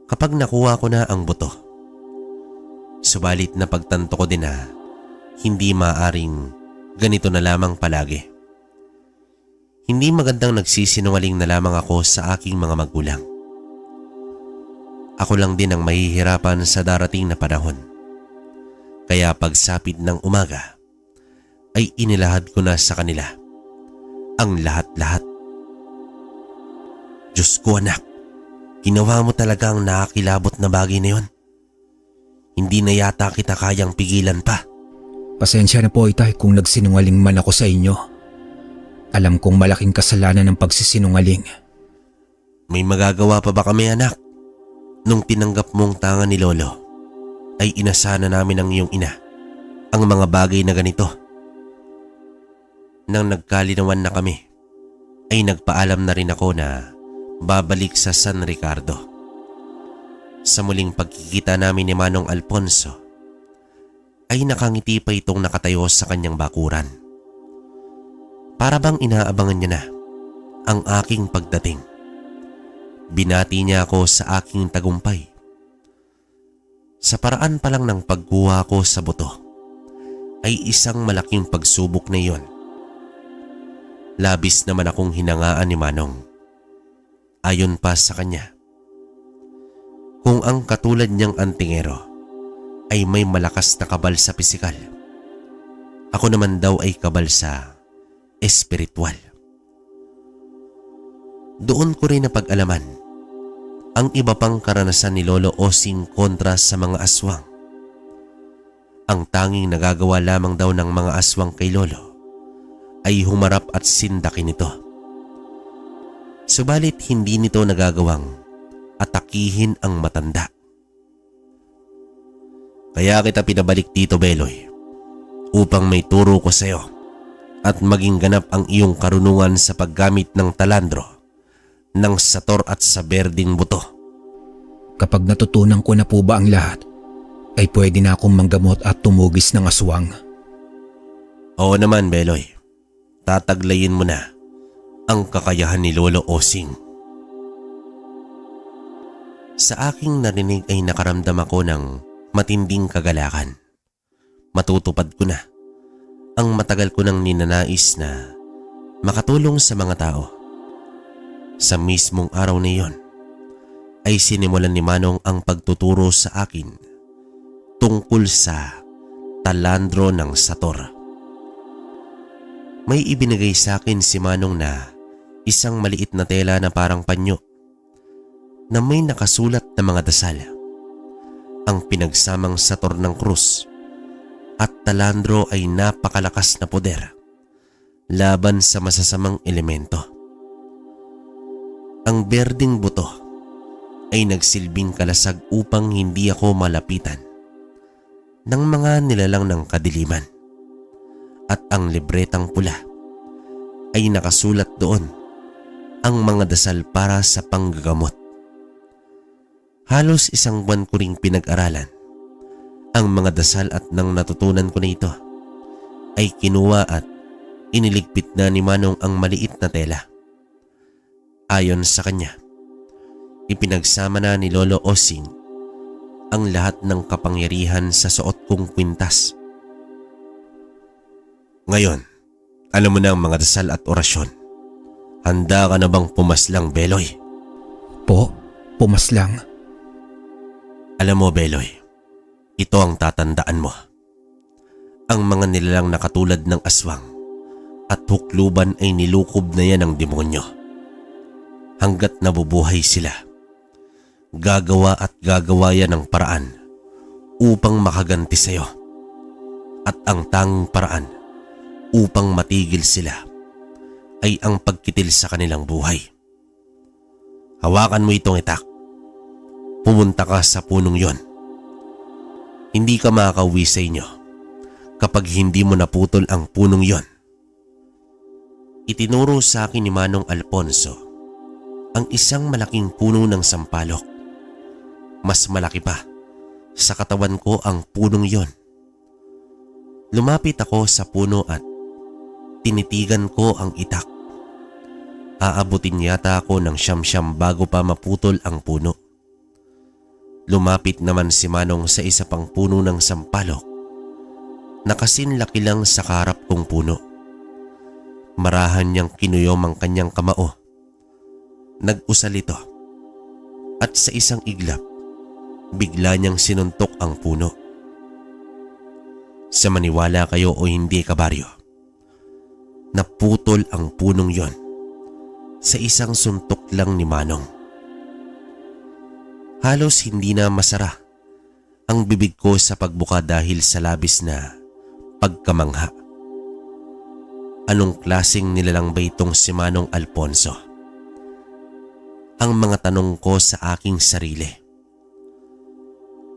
kapag nakuha ko na ang buto. Subalit na pagtanto ko din na hindi maaring ganito na lamang palagi. Hindi magandang nagsisinungaling na lamang ako sa aking mga magulang. Ako lang din ang mahihirapan sa darating na panahon. Kaya pagsapit ng umaga ay inilahad ko na sa kanila ang lahat-lahat. Diyos ko anak, ginawa mo talaga ang nakakilabot na bagay na yon. Hindi na yata kita kayang pigilan pa. Pasensya na po, Itay, kung nagsinungaling man ako sa inyo. Alam kong malaking kasalanan ng pagsisinungaling. May magagawa pa ba kami anak? Nung tinanggap mong tanga ni Lolo, ay inasana namin ang iyong ina ang mga bagay na ganito. Nang nagkalinawan na kami, ay nagpaalam na rin ako na babalik sa San Ricardo. Sa muling pagkikita namin ni Manong Alfonso, ay nakangiti pa itong nakatayo sa kanyang bakuran. Para bang inaabangan niya na ang aking pagdating. Binati niya ako sa aking tagumpay. Sa paraan pa lang ng pagkuha ko sa buto, ay isang malaking pagsubok na iyon. Labis naman akong hinangaan ni Manong. Ayon pa sa kanya, kung ang katulad niyang antingero ay may malakas na kabal sa pisikal, ako naman daw ay kabal sa espiritual. Doon ko rin napag-alaman ang iba pang karanasan ni Lolo Osing kontra sa mga aswang. Ang tanging nagagawa lamang daw ng mga aswang kay Lolo ay humarap at sindakin ito. Subalit hindi nito nagagawang atakihin ang matanda. Kaya kita pinabalik dito, Beloy, upang may turo ko sa iyo at maging ganap ang iyong karunungan sa paggamit ng talandro, ng sator at sa berding buto. Kapag natutunan ko na po ba ang lahat, ay pwede na akong manggamot at tumugis ng aswang. Oo naman, Beloy. Tataglayin mo na ang kakayahan ni Lolo Osing. Sa aking narinig ay nakaramdam ako ng matinding kagalakan. Matutupad ko na ang matagal ko nang ninanais na makatulong sa mga tao. Sa mismong araw na iyon ay sinimulan ni Manong ang pagtuturo sa akin tungkol sa talandro ng sator. May ibinigay sa akin si Manong na isang maliit na tela na parang panyo na may nakasulat na mga dasal. Ang pinagsamang sator ng krus at talandro ay napakalakas na poder laban sa masasamang elemento. Ang berding buto ay nagsilbing kalasag upang hindi ako malapitan ng mga nilalang ng kadiliman. At ang libretang pula ay nakasulat doon ang mga dasal para sa panggagamot. Halos isang buwan ko ring pinag-aralan ang mga dasal at nang natutunan ko na ito, ay kinuha at iniligpit na ni Manong ang maliit na tela. Ayon sa kanya, ipinagsama na ni Lolo Osing ang lahat ng kapangyarihan sa suot kong kwintas. Ngayon, alam mo na ang mga dasal at orasyon. Handa ka na bang pumaslang, Beloy? Po, pumaslang. Alam mo, Beloy, ito ang tatandaan mo. Ang mga nilalang na katulad ng aswang at hukluban ay nilukob na yan ng demonyo. Hanggat nabubuhay sila, gagawa at gagawa yan ng paraan upang makaganti sa iyo. At ang tanging paraan upang matigil sila ay ang pagkitil sa kanilang buhay. Hawakan mo itong itak. Pumunta ka sa punong yon. Hindi ka makakauwi sa inyo kapag hindi mo naputol ang punong yon. Itinuro sa akin ni Manong Alfonso ang isang malaking puno ng sampalok. Mas malaki pa sa katawan ko ang punong yon. Lumapit ako sa puno at tinitigan ko ang itak. Aabutin yata ako ng siyam-siyam bago pa maputol ang puno. Lumapit naman si Manong sa isa pang puno ng sampalok na kasinlaki lang sa karap kong puno. Marahan niyang kinuyom ang kanyang kamao. Nag-usal ito at sa isang iglap, bigla niyang sinuntok ang puno. Sa maniwala kayo o hindi, kabaryo, naputol ang punong yon sa isang suntok lang ni Manong. Halos hindi na masara ang bibig ko sa pagbuka dahil sa labis na pagkamangha. Anong klaseng nilalang ba itong si Manong Alfonso? Ang mga tanong ko sa aking sarili.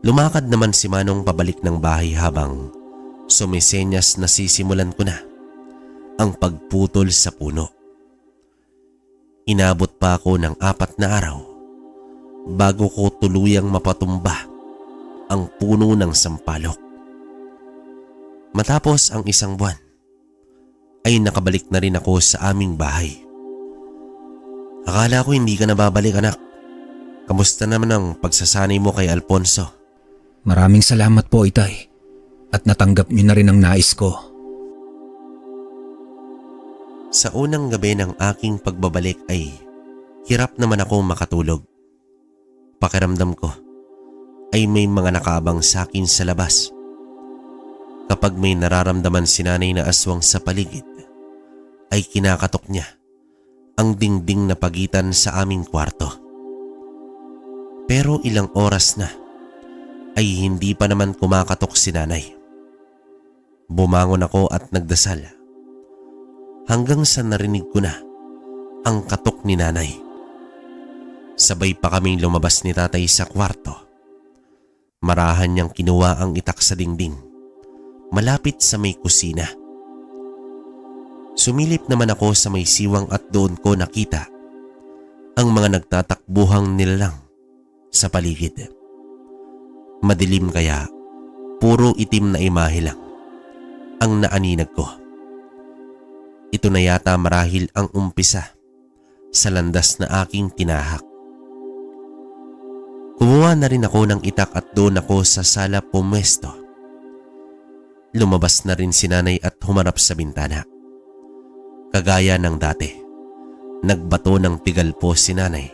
Lumakad naman si Manong pabalik ng bahay habang sumisenyas na sisimulan ko na ang pagputol sa puno. Inabot pa ako ng 4 na araw bago ko tuluyang mapatumba ang puno ng sampalok. Matapos ang 1 buwan, ay nakabalik na rin ako sa aming bahay. Akala ko hindi ka na babalik, anak. Kamusta naman ang pagsasanay mo kay Alfonso? Maraming salamat po, Itay. At natanggap niyo na rin ang nais ko. Sa unang gabi ng aking pagbabalik ay hirap naman ako makatulog. Pakiramdam ko ay may mga nakaabang sa akin sa labas. Kapag may nararamdaman si nanay na aswang sa paligid, ay kinakatok niya ang dingding na pagitan sa aming kwarto. Pero ilang oras na ay hindi pa naman kumakatok si nanay. Bumangon ako at nagdasal hanggang sa narinig ko na ang katok ni nanay. Sabay pa kaming lumabas ni tatay sa kwarto. Marahan niyang kinuha ang itak sa dingding malapit sa may kusina. Sumilip naman ako sa may siwang at doon ko nakita ang mga nagtatakbuhang nilalang sa paligid. Madilim kaya puro itim na imahe lang ang naaninag ko. Ito na yata marahil ang umpisa sa landas na aking tinahak. Kumuha na rin ako ng itak at doon ako sa sala pumwesto. Lumabas na rin si nanay at humarap sa bintana. Kagaya ng dati, nagbato ng tigal po si nanay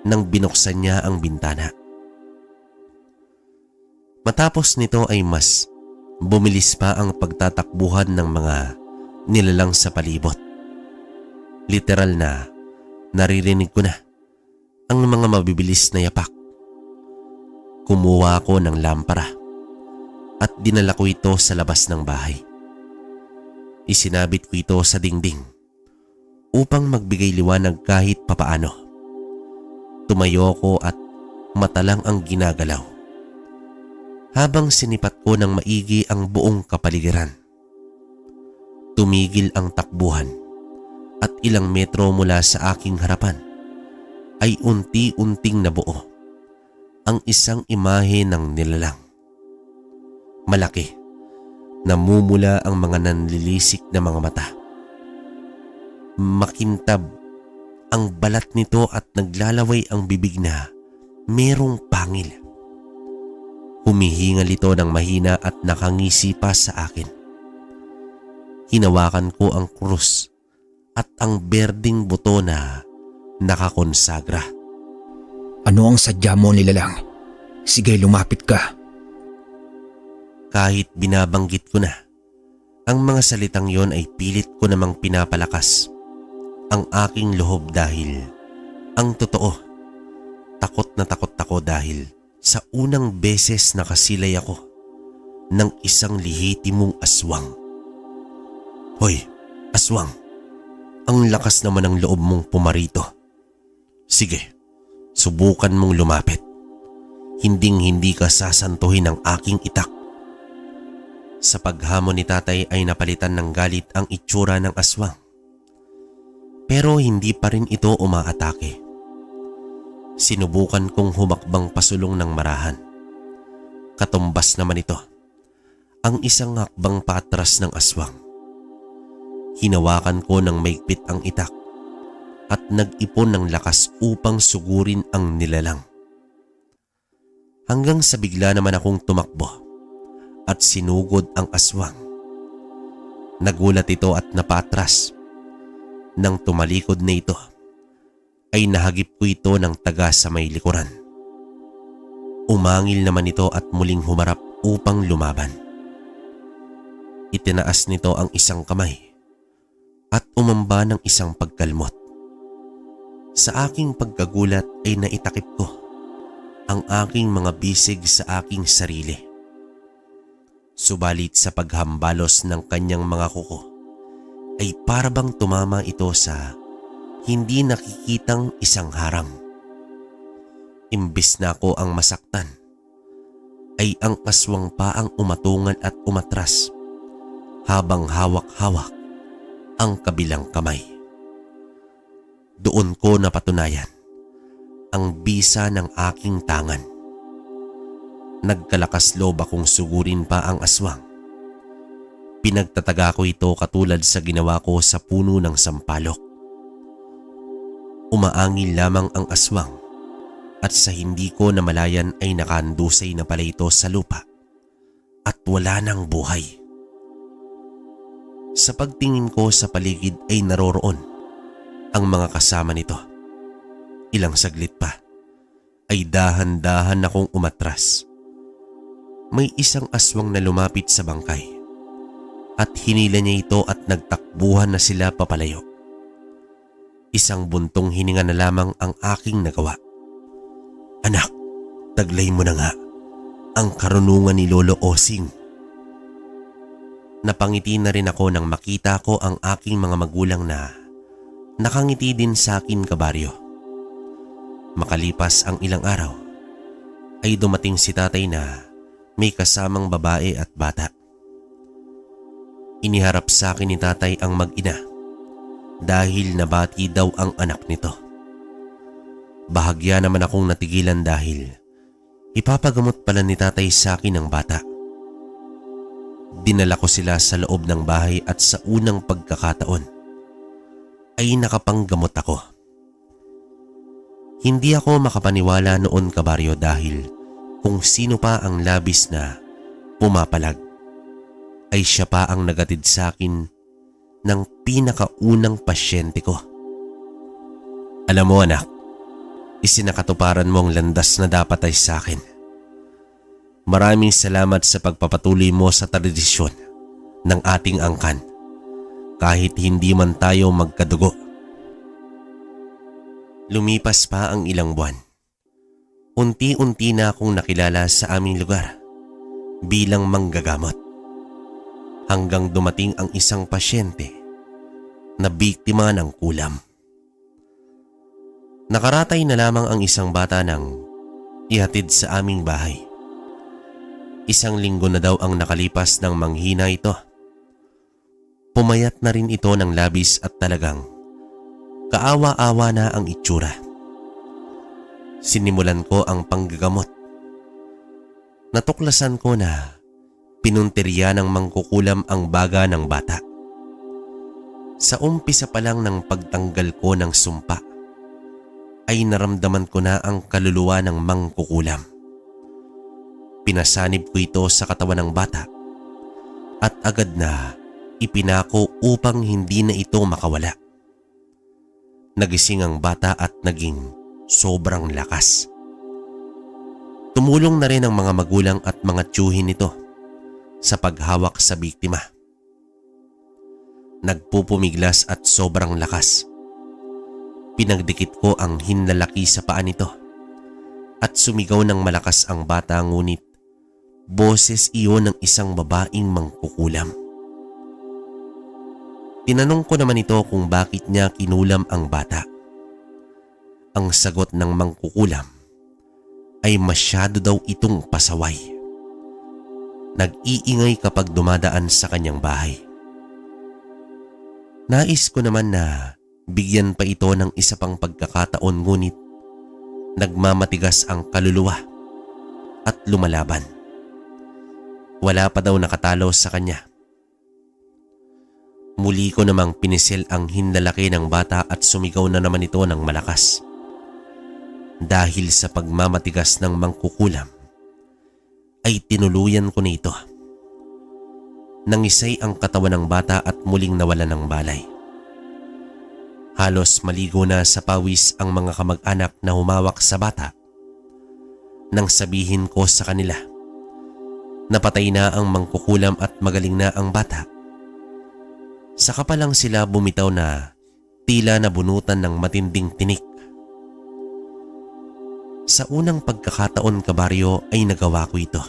nang binuksan niya ang bintana. Matapos nito ay mas bumilis pa ang pagtatakbuhan ng mga nilalang sa palibot. Literal na naririnig ko na ang mga mabibilis na yapak. Kumuha ako ng lampara at dinala ko ito sa labas ng bahay. Isinabit ko ito sa dingding upang magbigay liwanag kahit papaano. Tumayo ako at matalang ang ginagalaw habang sinipat ko ng maigi ang buong kapaligiran. Tumigil ang takbuhan at ilang metro mula sa aking harapan ay unti-unting nabuo ang isang imahe ng nilalang. Malaki, namumula ang mga nanlilisik na mga mata. Makintab ang balat nito at naglalaway ang bibig na merong pangil. Humihingal ito ng mahina at nakangisi pa sa akin. Hinawakan ko ang krus at ang berdeng buto na nakakonsagra. Ano ang sadya mo, nilalang? Sige, lumapit ka. Kahit binabanggit ko na ang mga salitang yon ay pilit ko namang pinapalakas ang aking loob dahil ang totoo, takot na takot ako dahil sa unang beses nakasilay ako ng isang lihitimong aswang. Hoy, aswang, ang lakas naman ng loob mong pumarito. Sige, subukan mong lumapit. Hinding-hindi ka sasantuhin ng aking itak. Sa paghamon ni tatay ay napalitan ng galit ang itsura ng aswang. Pero hindi pa rin ito umaatake. Sinubukan kong humakbang pasulong ng marahan. Katumbas naman ito ang isang hakbang patras ng aswang. Hinawakan ko ng maigpit ang itak at nag-ipon ng lakas upang sugurin ang nilalang. Hanggang sa bigla naman akong tumakbo at sinugod ang aswang. Nagulat ito at napatras. Nang tumalikod na ito, ay nahagip ko ito ng taga sa may likuran. Umangil naman ito at muling humarap upang lumaban. Itinaas nito ang isang kamay at umamba ng isang pagkalmot. Sa aking pagkagulat ay naitakip ko ang aking mga bisig sa aking sarili. Subalit sa paghambalos ng kanyang mga kuko ay parabang tumama ito sa hindi nakikitang isang harang. Imbis na ako ang masaktan, ay ang aswang pa ang umatungan at umatras habang hawak-hawak ang kabilang kamay. Doon ko napatunayan ang bisa ng aking tangan. Nagkalakas loob akong sugurin pa ang aswang. Pinagtataga ko ito katulad sa ginawa ko sa puno ng sampalok. Umaangil lamang ang aswang at sa hindi ko namalayan ay nakandusay na pala ito sa lupa at wala nang buhay. Sa pagtingin ko sa paligid ay naroroon ang mga kasama nito. Ilang saglit pa ay dahan-dahan akong umatras. May isang aswang na lumapit sa bangkay at hinila niya ito at nagtakbuhan na sila papalayo. Isang buntong hininga na lamang ang aking nagawa. Anak, taglay mo na nga ang karunungan ni Lolo Osing. Napangiti na rin ako nang makita ko ang aking mga magulang na nakangiti din sa akin, kabaryo. Makalipas ang ilang araw ay dumating si tatay na may kasamang babae at bata. Iniharap sa akin ni tatay ang mag-ina dahil nabati daw ang anak nito. Bahagya naman akong natigilan dahil ipapagamot pala ni tatay sa akin ang bata. Dinala ko sila sa loob ng bahay at sa unang pagkakataon ay nakapanggamot ako. Hindi ako makapaniwala noon, kabaryo, dahil kung sino pa ang labis na pumapalag ay siya pa ang nagatid sa akin ng pinakaunang pasyente ko. Alam mo, anak, isinakatuparan mo ang landas na dapat ay sa akin. Maraming salamat sa pagpapatuloy mo sa tradisyon ng ating angkan kahit hindi man tayo magkadugo. Lumipas pa ang ilang buwan. Unti-unti na akong nakilala sa aming lugar bilang manggagamot. Hanggang dumating ang isang pasyente na biktima ng kulam. Nakaratay na lamang ang isang bata nang ihatid sa aming bahay. Isang linggo na daw ang nakalipas nang manghina ito. Pumayat na rin ito ng labis at talagang kaawa-awa na ang itsura. Sinimulan ko ang panggagamot. Natuklasan ko na pinuntirya ng mangkukulam ang baga ng bata. Sa umpisa pa lang ng pagtanggal ko ng sumpa ay naramdaman ko na ang kaluluwa ng mangkukulam. Pinasanib ko ito sa katawan ng bata at agad na ipinako upang hindi na ito makawala. Nagising ang bata at naging sobrang lakas. Tumulong na rin ang mga magulang at mga tiyuhin nito sa paghawak sa biktima. Nagpupumiglas at sobrang lakas. Pinagdikit ko ang hinlalaki sa paa nito at sumigaw ng malakas ang bata, ngunit boses iyon ng isang babaeng mangkukulam. Tinanong ko naman ito kung bakit niya kinulam ang bata. Ang sagot ng mangkukulam ay masyado daw itong pasaway. Nag-iingay kapag dumadaan sa kanyang bahay. Nais ko naman na bigyan pa ito ng isa pang pagkakataon, ngunit nagmamatigas ang kaluluwa at lumalaban. Wala pa daw nakatalo sa kanya. Muli ko namang pinisil ang hinlalaki ng bata at sumigaw na naman ito ng malakas. Dahil sa pagmamatigas ng mangkukulam, ay tinuluyan ko na ito. Nangisay ang katawan ng bata at muling nawalan ng balay. Halos maligo na sa pawis ang mga kamag-anak na humawak sa bata nang sabihin ko sa kanila napatay na ang mangkukulam at magaling na ang bata. Saka pa lang sila bumitaw na tila nabunutan ng matinding tinik. Sa unang pagkakataon, kabaryo, ay nagawa ko ito.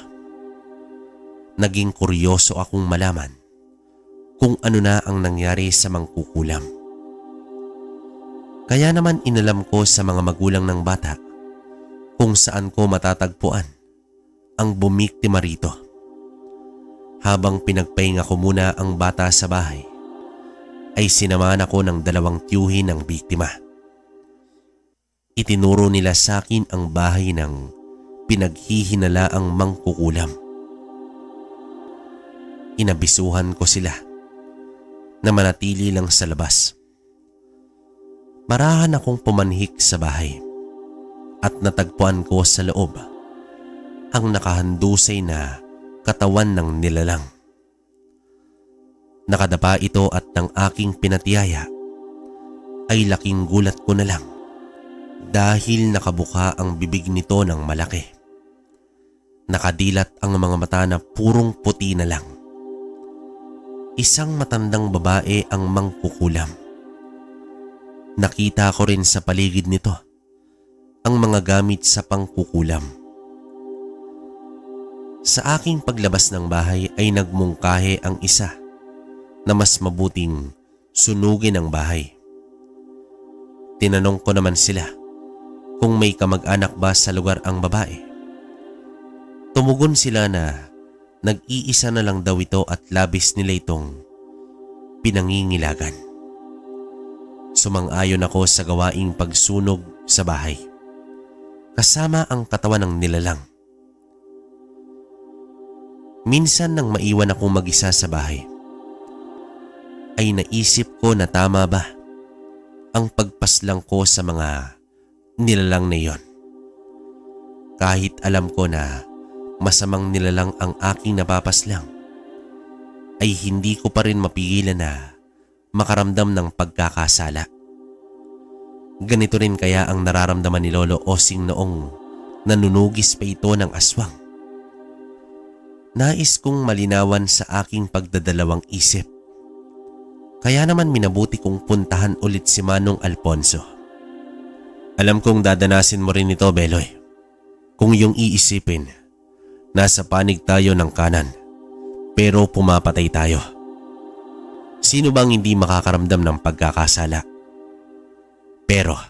Naging kuryoso akong malaman kung ano na ang nangyari sa mangkukulam. Kaya naman inalam ko sa mga magulang ng bata kung saan ko matatagpuan ang bumiktima rito. Habang pinagpahinga ko muna ang bata sa bahay, ay sinamahan ako ng 2 tiyuhin ng biktima. Itinuro nila sa akin ang bahay ng pinaghihinalaang mangkukulam. Inabisuhan ko sila na manatili lang sa labas. Marahan akong pumanhik sa bahay at natagpuan ko sa loob ang nakahandusay na katawan ng nilalang. Nakadapa ito at ng aking pinatiyaya ay laking gulat ko na lang dahil nakabuka ang bibig nito ng malaki. Nakadilat ang mga mata na purong puti na lang. Isang matandang babae ang mangkukulam. Nakita ko rin sa paligid nito ang mga gamit sa pangkukulam. Sa aking paglabas ng bahay ay nagmungkahe ang isa na mas mabuting sunugin ang bahay. Tinanong ko naman sila kung may kamag-anak ba sa lugar ang babae. Tumugon sila na nag-iisa na lang daw ito at labis nila itong pinangingilagan. Sumang-ayon ako sa gawaing pagsunog sa bahay, kasama ang katawan ng nilalang. Minsan nang maiwan akong mag-isa sa bahay, ay naisip ko na tama ba ang pagpaslang ko sa mga nilalang na iyon. Kahit alam ko na masamang nilalang ang aking napapaslang, ay hindi ko pa rin mapigilan na makaramdam ng pagkakasala. Ganito rin kaya ang nararamdaman ni Lolo Osing noong nanunugis pa ito ng aswang. Nais kong malinawan sa aking pagdadalawang isip. Kaya naman minabuti kong puntahan ulit si Manong Alfonso. Alam kong dadanasin mo rin ito, Beloy. Kung iyong iisipin, nasa panig tayo ng kanan, pero pumapatay tayo. Sino bang hindi makakaramdam ng pagkakasala? Pero,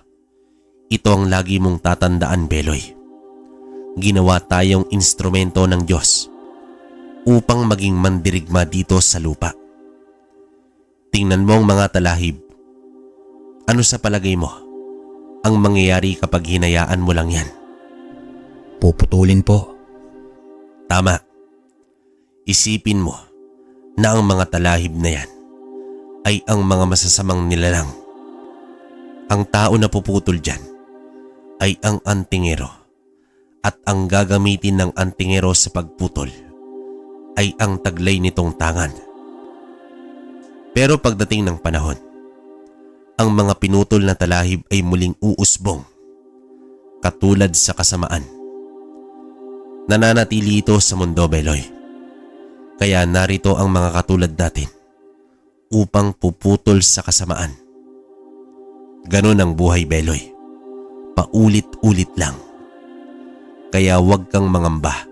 ito ang lagi mong tatandaan, Beloy. Ginawa tayong instrumento ng Diyos upang maging mandirigma dito sa lupa. Tingnan mo ang mga talahib. Ano sa palagay mo ang mangyayari kapag hinayaan mo lang yan? Puputulin po. Tama. Isipin mo na ang mga talahib na yan ay ang mga masasamang nilalang. Ang tao na puputol dyan ay ang antingero, at ang gagamitin ng antingero sa pagputol ay ang taglay nitong tangan. Pero pagdating ng panahon, ang mga pinutol na talahib ay muling uusbong, katulad sa kasamaan. Nananatili ito sa mundo, Beloy. Kaya narito ang mga katulad natin upang puputol sa kasamaan. Ganon ang buhay, Beloy. Paulit-ulit lang. Kaya huwag kang mangamba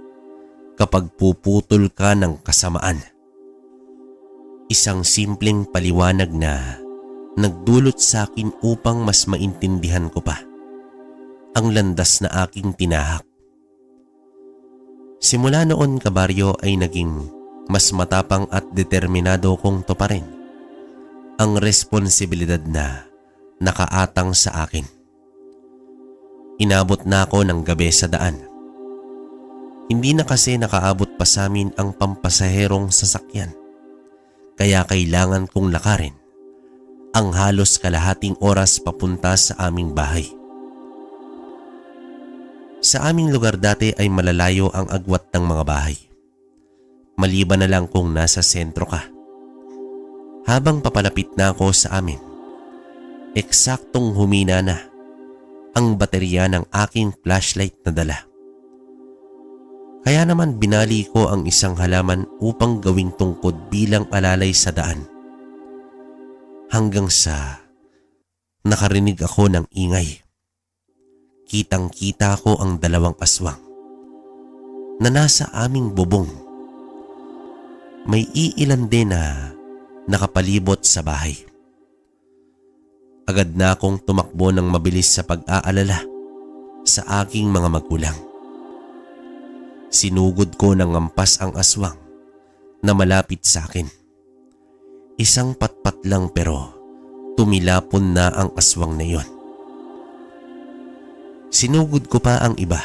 kapag puputol ka ng kasamaan. Isang simpleng paliwanag na nagdulot sa akin upang mas maintindihan ko pa ang landas na aking tinahak. Simula noon, kabaryo, ay naging mas matapang at determinado kong tuparin ang responsibilidad na nakaatang sa akin. Inabot na ako ng gabi sa daan. Hindi na kasi nakaabot pa sa amin ang pampasaherong sasakyan, kaya kailangan kong lakarin ang halos kalahating oras papunta sa aming bahay. Sa aming lugar dati ay malalayo ang agwat ng mga bahay, maliban na lang kung nasa sentro ka. Habang papalapit na ako sa amin, eksaktong humina na ang baterya ng aking flashlight na dala. Kaya naman binali ko ang isang halaman upang gawing tungkod bilang alalay sa daan. Hanggang sa nakarinig ako ng ingay. Kitang-kita ko ang 2 aswang na nasa aming bubong. May iilan din na nakapalibot sa bahay. Agad na akong tumakbo ng mabilis sa pag-aalala sa aking mga magulang. Sinugod ko ng ampas ang aswang na malapit sa akin. Isang patpat lang pero tumilapon na ang aswang na iyon. Sinugod ko pa ang iba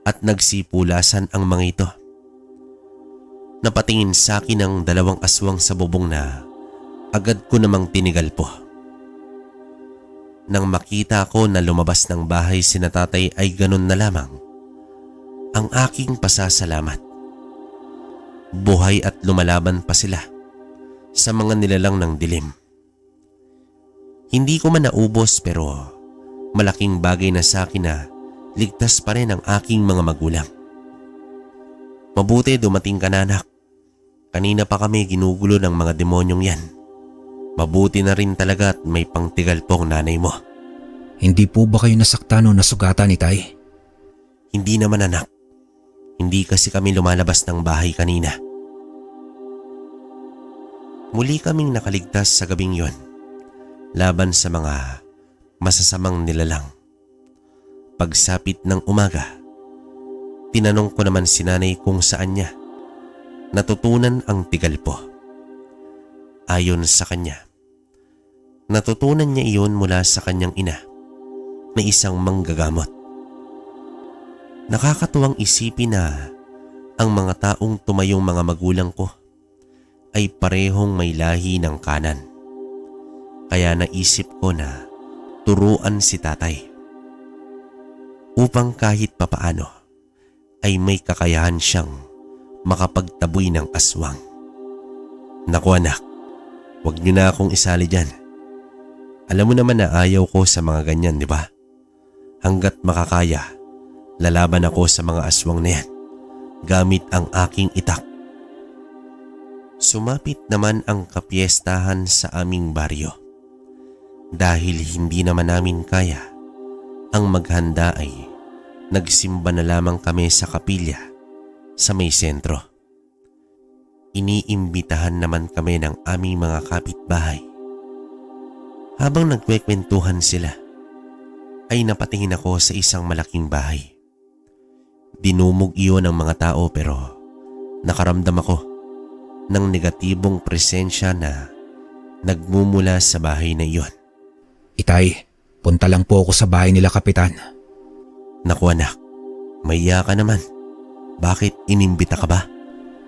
at nagsipulasan ang mga ito. Napatingin sa akin ang dalawang aswang sa bubong na agad ko namang tinigalpo. Nang makita ko na lumabas ng bahay sina tatay ay ganun na lamang ang aking pasasalamat. Buhay at lumalaban pa sila sa mga nilalang ng dilim. Hindi ko man naubos pero malaking bagay na sa akin na ligtas pa rin ang aking mga magulang. Mabuti dumating ka na, anak. Kanina pa kami ginugulo ng mga demonyong yan. Mabuti na rin talaga at may pangtigal po ang nanay mo. Hindi po ba kayo nasaktan o nasugatan ni Tay? Hindi naman, anak. Hindi kasi kami lumalabas ng bahay kanina. Muli kaming nakaligtas sa gabing yon laban sa mga masasamang nilalang. Pagsapit ng umaga, tinanong ko naman si nanay kung saan niya natutunan ang tigalpo. Ayon sa kanya, natutunan niya iyon mula sa kanyang ina na isang manggagamot. Nakakatuwang isipin na ang mga taong tumayong mga magulang ko ay parehong may lahi ng kanan. Kaya naisip ko na turuan si tatay upang kahit papaano ay may kakayahan siyang makapagtaboy ng aswang. Naku anak, huwag niyo na akong isali dyan. Alam mo naman na ayaw ko sa mga ganyan, di ba? Hanggat makakaya, lalaban ako sa mga aswang na yan gamit ang aking itak. Sumapit naman ang kapiestahan sa aming baryo. Dahil hindi naman namin kaya ang maghanda ay nagsimba na lamang kami sa kapilya sa may sentro. Iniimbitahan naman kami ng aming mga kapitbahay. Habang nagkwekwentuhan sila, ay napatingin ako sa isang malaking bahay. Dinumog iyon ng mga tao pero nakaramdam ako ng negatibong presensya na nagmumula sa bahay na iyon. Itay, punta lang po ako sa bahay nila Kapitan. Naku anak, mahiya ka naman. Bakit inimbita ka ba?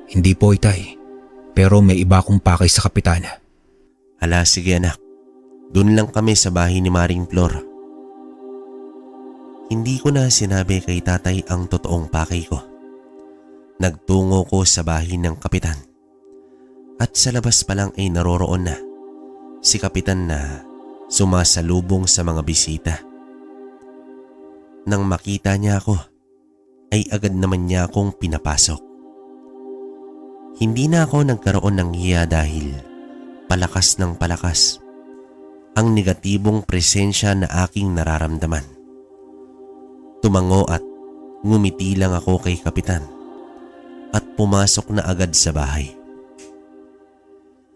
Hindi po Itay, pero may iba akong pakay sa Kapitan. Hala sige anak, doon lang kami sa bahay ni Maring Flor. Hindi ko na sinabi kay tatay ang totoong pakay ko. Nagtungo ko sa bahay ng Kapitan. At sa labas pa lang ay naroroon na si Kapitan na sumasalubong sa mga bisita. Nang makita niya ako, ay agad naman niya akong pinapasok. Hindi na ako nagkaroon ng hiya dahil palakas ng palakas ang negatibong presensya na aking nararamdaman. Tumango at ngumiti lang ako kay Kapitan at pumasok na agad sa bahay.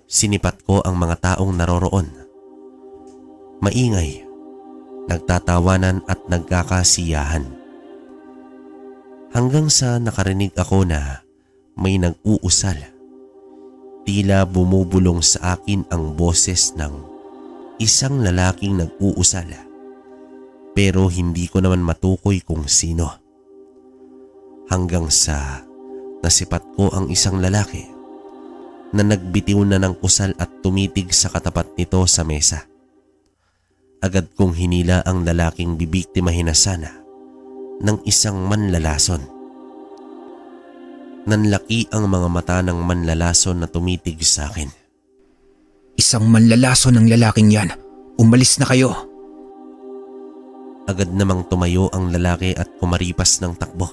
Sinipat ko ang mga taong naroroon. Maingay, nagtatawanan at nagkakasiyahan. Hanggang sa nakarinig ako na may nag-uusal. Tila bumubulong sa akin ang boses ng isang lalaking nag-uusal. Pero hindi ko naman matukoy kung sino. Hanggang sa nasipat ko ang isang lalaki na nagbitiw na ng usal at tumitig sa katapat nito sa mesa. Agad kong hinila ang lalaking bibiktimahin na sana ng isang manlalason. Nanlaki ang mga mata ng manlalason na tumitig sa akin. Isang manlalason ng lalaking yan. Umalis na kayo. Agad namang tumayo ang lalaki at kumaripas ng takbo.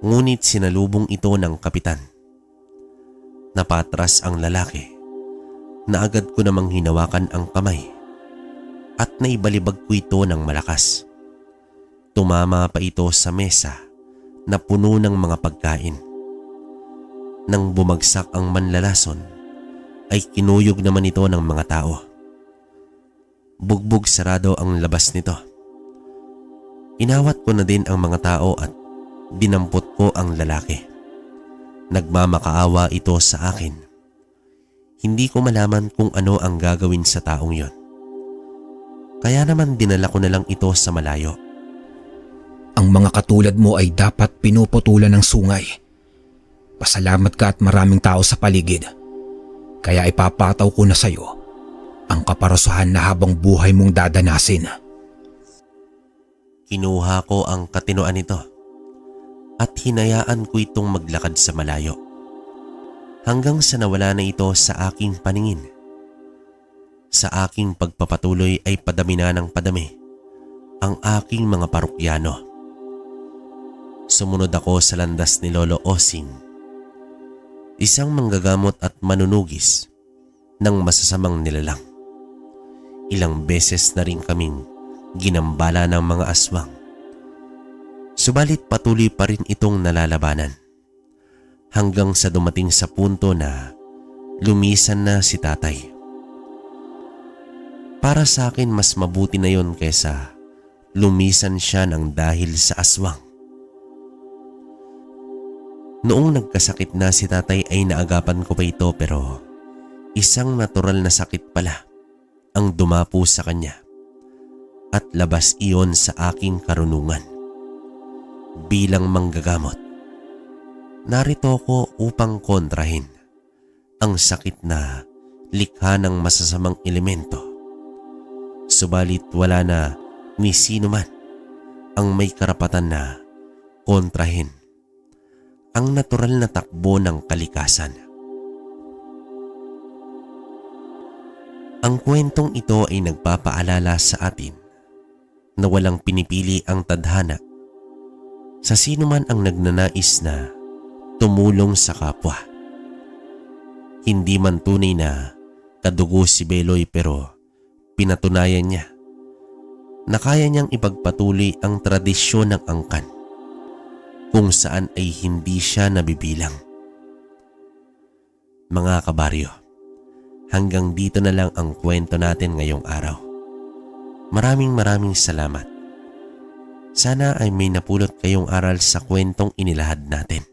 Ngunit sinalubong ito ng Kapitan. Napatras ang lalaki na agad ko namang hinawakan ang kamay at naibalibag ko ito ng malakas. Tumama pa ito sa mesa na puno ng mga pagkain. Nang bumagsak ang manlalason ay kinuyog naman ito ng mga tao. Bugbog sarado ang labas nito. Inawat ko na din ang mga tao at dinampot ko ang lalaki. Nagmamakaawa ito sa akin. Hindi ko malaman kung ano ang gagawin sa taong yon. Kaya naman dinala ko na lang ito sa malayo. Ang mga katulad mo ay dapat pinuputulan ng sungay. Pasalamat ka at maraming tao sa paligid. Kaya ipapataw ko na sa'yo ang kaparusahan na habang buhay mong dadanasin. Kinuha ko ang katinoan nito at hinayaan ko itong maglakad sa malayo. Hanggang sa nawala na ito sa aking paningin. Sa aking pagpapatuloy ay padami na ng padami ang aking mga parukyano. Sumunod ako sa landas ni Lolo Osing, isang manggagamot at manunugis ng masasamang nilalang. Ilang beses na rin kaming ginambala ng mga aswang. Subalit patuloy pa rin itong nalalabanan. Hanggang sa dumating sa punto na lumisan na si tatay. Para sa akin mas mabuti na yon kaysa lumisan siya ng dahil sa aswang. Noong nagkasakit na si tatay ay naagapan ko pa ito pero isang natural na sakit pala ang dumapo sa kanya at labas iyon sa aking karunungan. Bilang manggagamot, narito ko upang kontrahin ang sakit na likha ng masasamang elemento. Subalit wala na ni sino man ang may karapatan na kontrahin ang natural na takbo ng kalikasan. Ang kwentong ito ay nagpapaalala sa atin na walang pinipili ang tadhana sa sino man ang nagnanais na tumulong sa kapwa. Hindi man tunay na kadugo si Beloy pero pinatunayan niya na kaya niyang ipagpatuloy ang tradisyon ng angkan kung saan ay hindi siya nabibilang. Mga kabaryo, hanggang dito na lang ang kwento natin ngayong araw. Maraming salamat. Sana ay may napulot kayong aral sa kwentong inilahad natin.